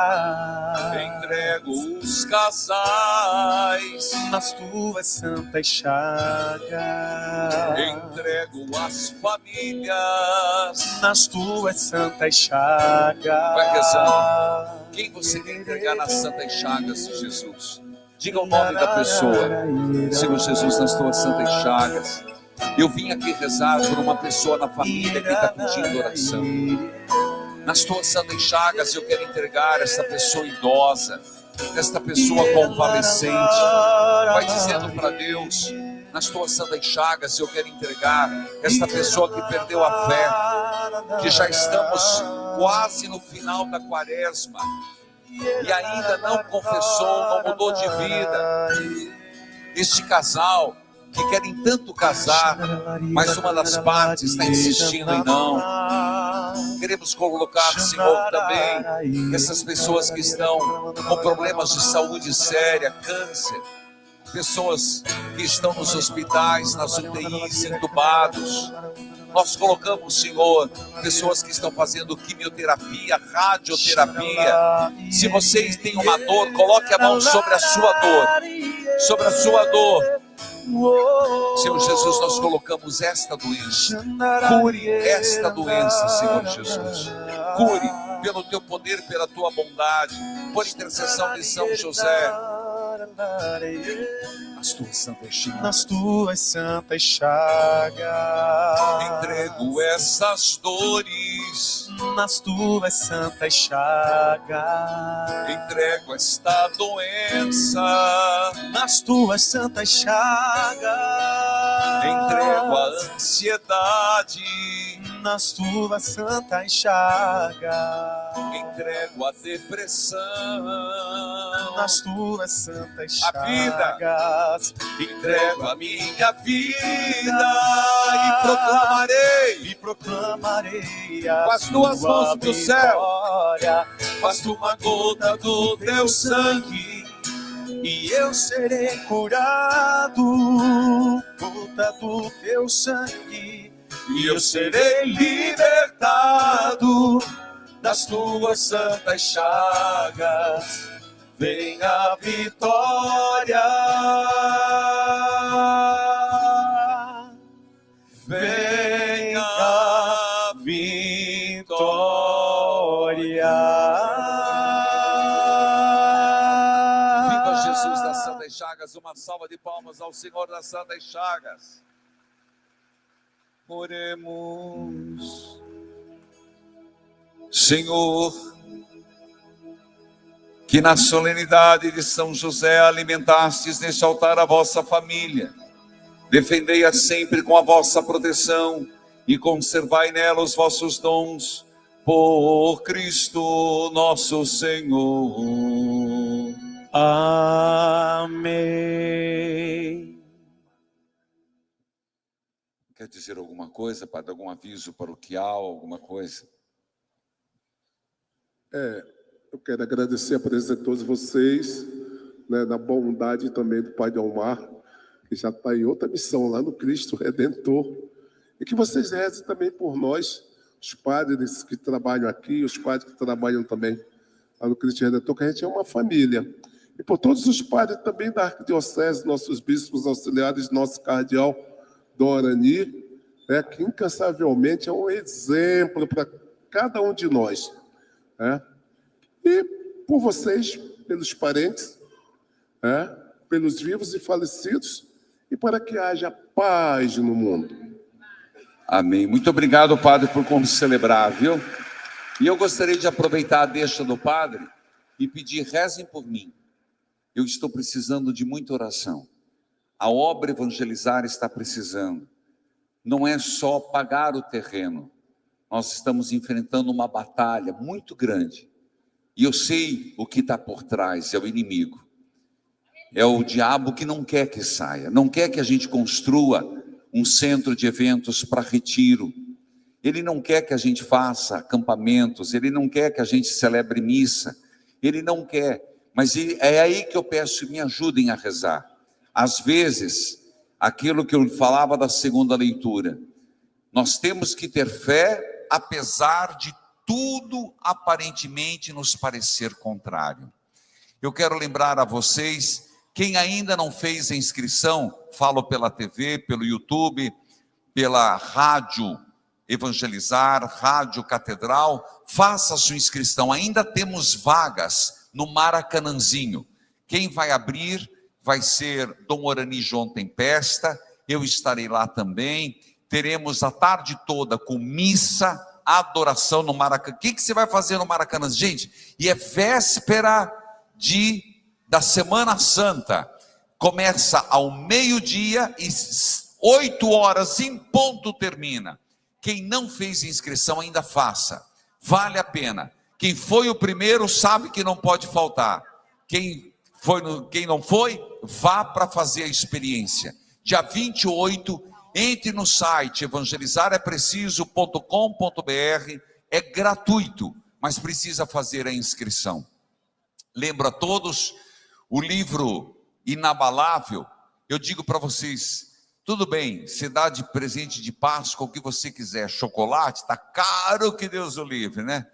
Entrego os casais nas tuas santas chagas. Entrego as famílias nas tuas santas chagas. Vai rezando. Quem você quer entregar nas santas chagas de Jesus? Diga o nome da pessoa. Senhor Jesus, nas tuas santas chagas. Eu vim aqui rezar por uma pessoa na família que está pedindo oração. Nas tuas santas chagas eu quero entregar essa pessoa idosa, esta pessoa convalescente. Vai dizendo para Deus, nas tuas santas chagas eu quero entregar esta pessoa que perdeu a fé, que já estamos quase no final da quaresma e ainda não confessou, não mudou de vida. Este casal que querem tanto casar, mas uma das partes está insistindo em não. Queremos colocar, Senhor, também essas pessoas que estão com problemas de saúde séria, câncer. pessoas que estão nos hospitais, nas UTIs, entubados. Nós colocamos, Senhor, pessoas que estão fazendo quimioterapia, radioterapia. Se vocês têm uma dor, coloque a mão sobre a sua dor. Sobre a sua dor. Senhor Jesus, nós colocamos esta doença. Cure esta doença, Senhor Jesus. Cure pelo teu poder, pela tua bondade, por intercessão de São José. Nas tuas santas chagas, entrego essas dores. Nas tuas santas chagas, entrego esta doença. Nas tuas santas chagas, entrego a ansiedade. Nas tuas santas chagas, entrego a depressão. Nas tuas santas chagas, a vida, entrego a minha vida e proclamarei com as tuas mãos do céu, basta uma gota do teu sangue e eu serei curado. Gota do teu sangue e eu serei libertado das tuas santas chagas. Vem a vitória, vem a vitória. Viva Jesus das Santas Chagas, uma salva de palmas ao Senhor das Santas Chagas. Oremos. Senhor, que na solenidade de São José alimentastes neste altar a vossa família, defendei-a sempre com a vossa proteção e conservai nela os vossos dons, por Cristo nosso Senhor. Amém. Quer dizer alguma coisa, Padre? Algum aviso paroquial, alguma coisa? Eu quero agradecer a presença de todos vocês, né, na bondade também do Padre Almar, que já está em outra missão lá no Cristo Redentor, e que vocês rezem também por nós, os padres que trabalham aqui, os padres que trabalham também lá no Cristo Redentor, que a gente é uma família. E por todos os padres também da Arquidiocese, nossos bispos auxiliares, nosso cardeal Dom Arani, né, que incansavelmente é um exemplo para cada um de nós. E por vocês, pelos parentes, pelos vivos e falecidos, e para que haja paz no mundo. Amém. Muito obrigado, Padre, por como celebrar, viu? E eu gostaria de aproveitar a deixa do Padre e pedir, rezem por mim. Eu estou precisando de muita oração. A obra Evangelizar está precisando. Não é só pagar o terreno. Nós estamos enfrentando uma batalha muito grande. E eu sei o que está por trás, é o inimigo. É o diabo que não quer que saia, não quer que a gente construa um centro de eventos para retiro. Ele não quer que a gente faça acampamentos, ele não quer que a gente celebre missa, ele não quer. Mas é aí que eu peço que me ajudem a rezar. Às vezes, aquilo que eu falava da segunda leitura, nós temos que ter fé, apesar de tudo aparentemente nos parecer contrário. Eu quero lembrar a vocês, quem ainda não fez a inscrição, falo pela TV, pelo YouTube, pela Rádio Evangelizar, Rádio Catedral, faça a sua inscrição, ainda temos vagas no Maracanãzinho. Quem vai abrir vai ser Dom Orani João Tempesta, eu estarei lá também, teremos a tarde toda com missa, adoração no Maracanã. O que você vai fazer no Maracanã? Gente, e é véspera da Semana Santa. Começa ao meio-dia e 8 horas em ponto termina. Quem não fez inscrição ainda faça. Vale a pena. Quem foi o primeiro sabe que não pode faltar. Quem não foi, vá para fazer a experiência. Dia 28, entre no site evangelizarepreciso.com.br, é gratuito, mas precisa fazer a inscrição. Lembro a todos, o livro inabalável, eu digo para vocês, tudo bem, você dá de presente de Páscoa o que você quiser, chocolate, está caro, que Deus o livre, né?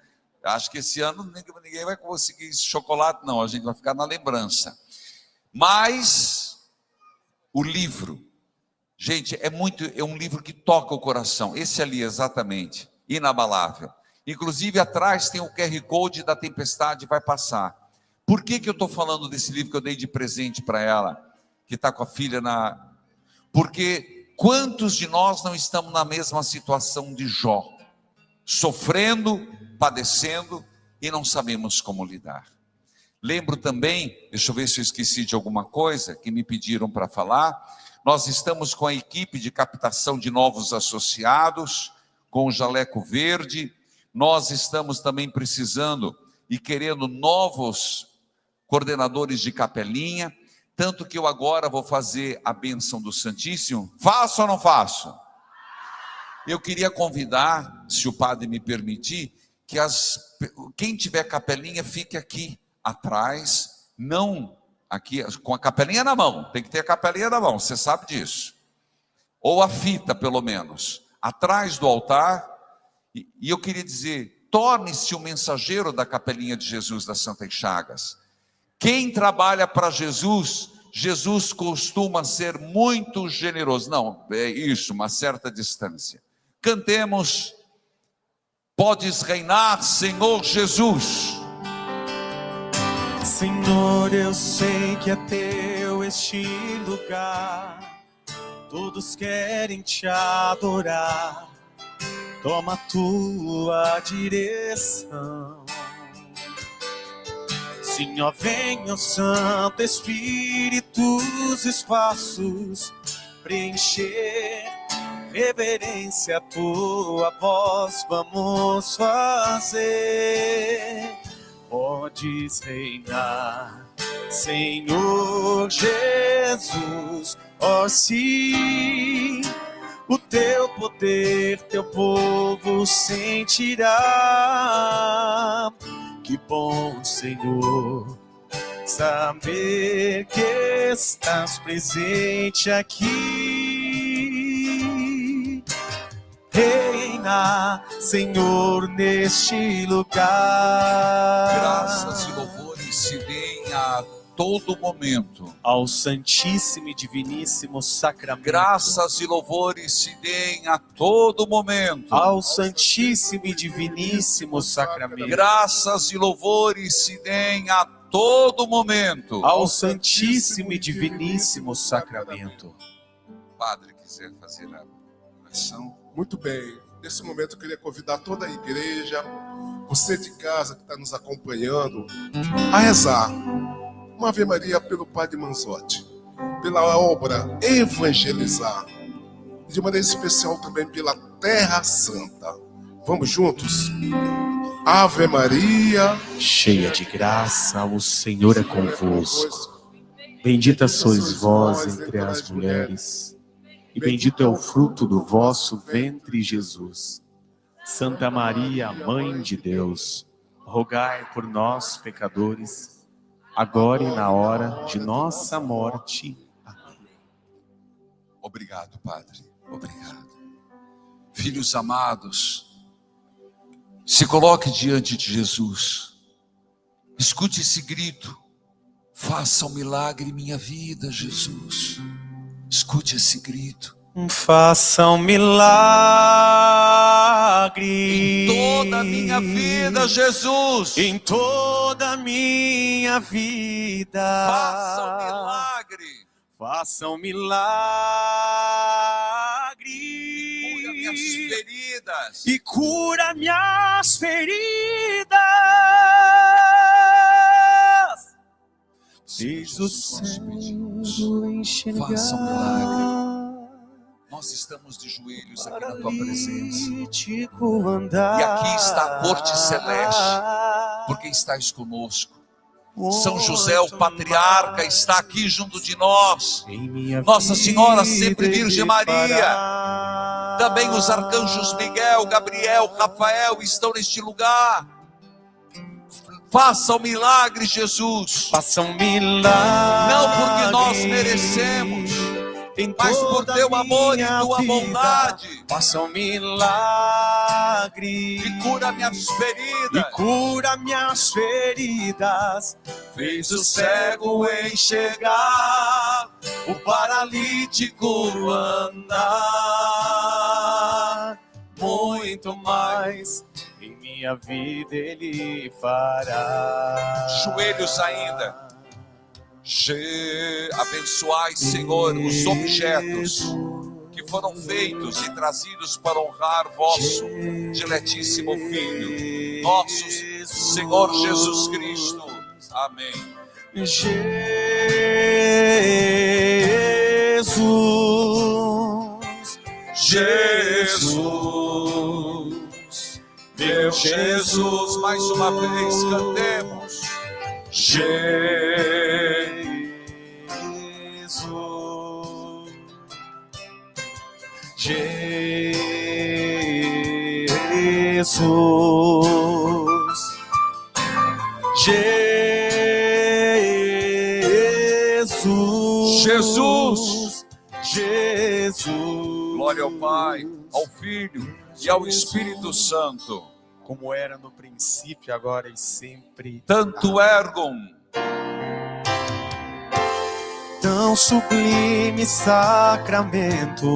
Acho que esse ano ninguém vai conseguir esse chocolate, não, a gente vai ficar na lembrança. Mas o livro, gente, é um livro que toca o coração. Esse ali, exatamente, inabalável. Inclusive, atrás tem o QR Code da Tempestade, vai passar. Por que eu estou falando desse livro que eu dei de presente para ela, que está com a filha na... Porque quantos de nós não estamos na mesma situação de Jó? Sofrendo, padecendo e não sabemos como lidar. Lembro também, deixa eu ver se eu esqueci de alguma coisa que me pediram para falar. Nós estamos com a equipe de captação de novos associados, com o Jaleco Verde. Nós estamos também precisando e querendo novos coordenadores de capelinha, tanto que eu agora vou fazer a bênção do Santíssimo. Faço ou não faço? Eu queria convidar, se o padre me permitir, que quem tiver capelinha fique aqui atrás, não aqui, com a capelinha na mão, tem que ter a capelinha na mão, você sabe disso. Ou a fita, pelo menos, atrás do altar. E eu queria dizer, torne-se o mensageiro da capelinha de Jesus das Santas Chagas. Quem trabalha para Jesus, Jesus costuma ser muito generoso. Não, é isso, uma certa distância. Cantemos, podes reinar, Senhor Jesus. Senhor, eu sei que é teu este lugar, todos querem te adorar, toma a tua direção. Sim, ó, vem, ó Santo Espírito, os espaços preencher, reverência à tua voz vamos fazer. Podes reinar, Senhor Jesus, ó sim, o teu poder, teu povo sentirá. Que bom, Senhor, saber que estás presente aqui. Reina, Senhor, neste lugar. Graças e louvores se deem a todo momento ao Santíssimo e Diviníssimo Sacramento. Graças e louvores se deem a todo momento ao Santíssimo e Diviníssimo Sacramento. Graças e louvores se deem a todo momento ao Santíssimo e Diviníssimo Sacramento. Padre, quiser fazer a oração. Muito bem, nesse momento eu queria convidar toda a igreja, você de casa que está nos acompanhando, a rezar uma Ave Maria pelo Padre Manzotti, pela obra Evangelizar, e de maneira especial também pela Terra Santa. Vamos juntos? Ave Maria, cheia de graça, o Senhor é convosco. Bendita sois vós entre as mulheres, e bendito é o fruto do vosso ventre, Jesus. Santa Maria, Mãe de Deus, rogai por nós, pecadores, agora e na hora de nossa morte. Amém. Obrigado, Padre. Obrigado. Filhos amados, se coloque diante de Jesus. Escute esse grito. Faça um milagre em minha vida, Jesus. Escute esse grito. Faça um milagre em toda a minha vida, Jesus. Em toda a minha vida. Faça um milagre. Faça um milagre. Cura minhas feridas. E cura minhas feridas. Desde o céu enxergar. Faça um milagre. Nós estamos de joelhos aqui na tua presença. E aqui está a corte celeste, porque estás conosco. São José, o patriarca, está aqui junto de nós. Nossa Senhora, sempre Virgem Maria. Também os arcanjos Miguel, Gabriel, Rafael estão neste lugar. Faça o milagre, Jesus. Faça um milagre. Não porque nós merecemos, mas por teu amor e tua bondade. Faça um milagre. E cura minhas feridas. E cura minhas feridas. Fez o cego enxergar, o paralítico andar. Muito mais em minha vida Ele fará. Joelhos ainda. Abençoai, Senhor, os objetos que foram feitos e trazidos para honrar vosso diletíssimo Filho, nosso Senhor Jesus Cristo. Amém. Jesus, meu Jesus, mais uma vez cantemos. Jesus. Glória ao Pai, ao Filho e ao Espírito Santo, como era no princípio, agora e sempre. Tanto ergon. Tão sublime sacramento,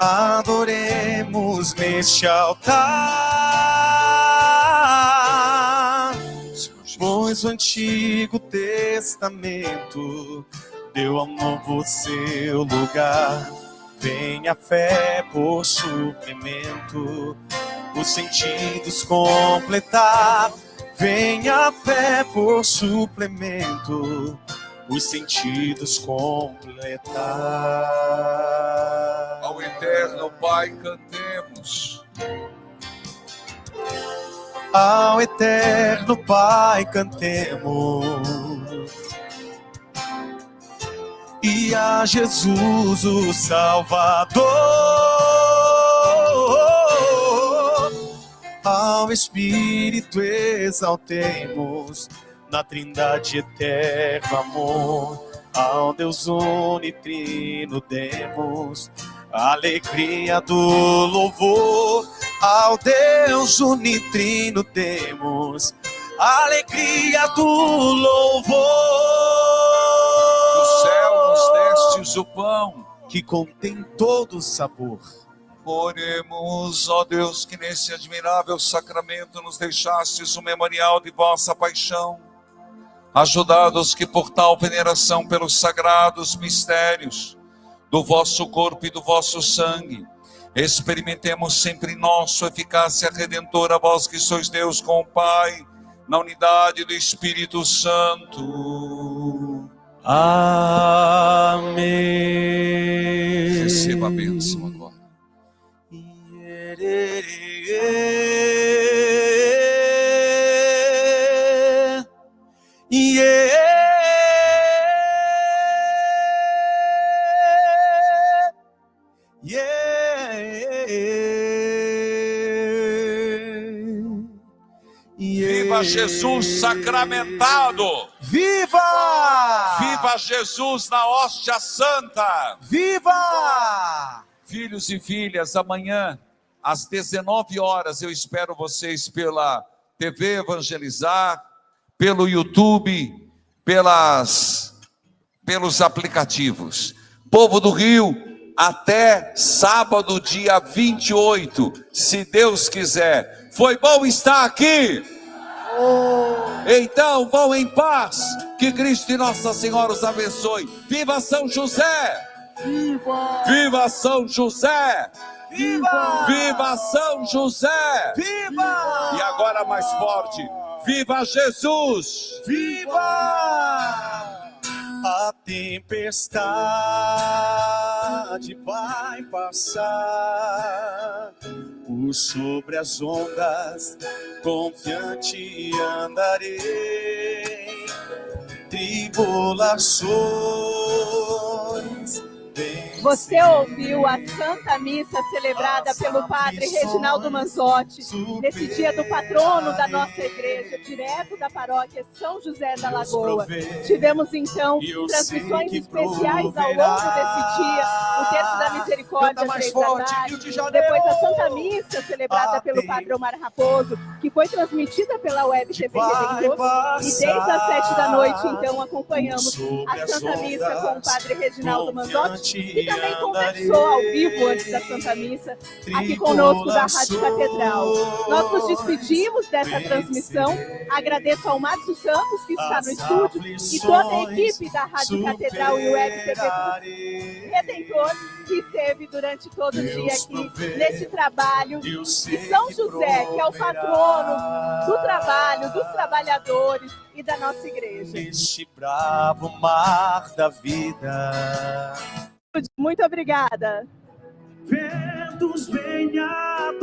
adoremos neste altar, pois o Antigo Testamento deu ao Novo seu lugar. Vem a fé por suplemento, os sentidos completar. Vem a fé por suplemento, os sentidos completar. Ao eterno Pai cantemos. Ao eterno Pai cantemos. E a Jesus o Salvador, ao Espírito exaltemos, na Trindade eterno amor, ao Deus unitrino demos, a alegria do louvor, ao Deus unitrino demos, a alegria do louvor. Do céu nos destes o pão, que contém todo o sabor. Oremos, ó Deus, que nesse admirável sacramento nos deixastes o memorial de vossa paixão. Ajudados que por tal veneração pelos sagrados mistérios do vosso corpo e do vosso sangue, experimentemos sempre em nós sua eficácia redentora, vós que sois Deus com o Pai, na unidade do Espírito Santo. Amém. Receba a bênção agora. Viva Jesus sacramentado! Viva! Viva Jesus na hóstia santa! Viva! Filhos e filhas, amanhã às 19 horas eu espero vocês pela TV Evangelizar, pelo YouTube, pelos aplicativos. Povo do Rio, até sábado, dia 28, se Deus quiser. Foi bom estar aqui? Então vão em paz, que Cristo e Nossa Senhora os abençoe. Viva São José! Viva! Viva São José! Viva! Viva São José! Viva! E agora mais forte, viva Jesus! Viva! A tempestade vai passar, por sobre as ondas confiante andarei. Tribulações vêm Você ouviu a Santa Missa celebrada pelo Padre Reginaldo Manzotti, nesse dia do patrono da nossa igreja, direto da paróquia São José da Lagoa. Tivemos, então, transmissões especiais ao longo desse dia, o Terço da Misericórdia, às 3 da tarde, depois a Santa Missa, celebrada pelo Padre Omar Raposo, que foi transmitida pela Web TV Redentor, e desde as 7 da noite, então, acompanhamos a Santa Missa com o Padre Reginaldo Manzotti, que também conversou ao vivo antes da Santa Missa, aqui conosco da Rádio Catedral. Nós nos despedimos dessa transmissão, agradeço ao Márcio Santos, que está no estúdio, e toda a equipe da Rádio Catedral e Web TV Redentor, que esteve durante todo o dia aqui, nesse trabalho, e São José, que é o patrono do trabalho, dos trabalhadores e da nossa igreja. Neste bravo mar da vida. Muito obrigada. Ventos venha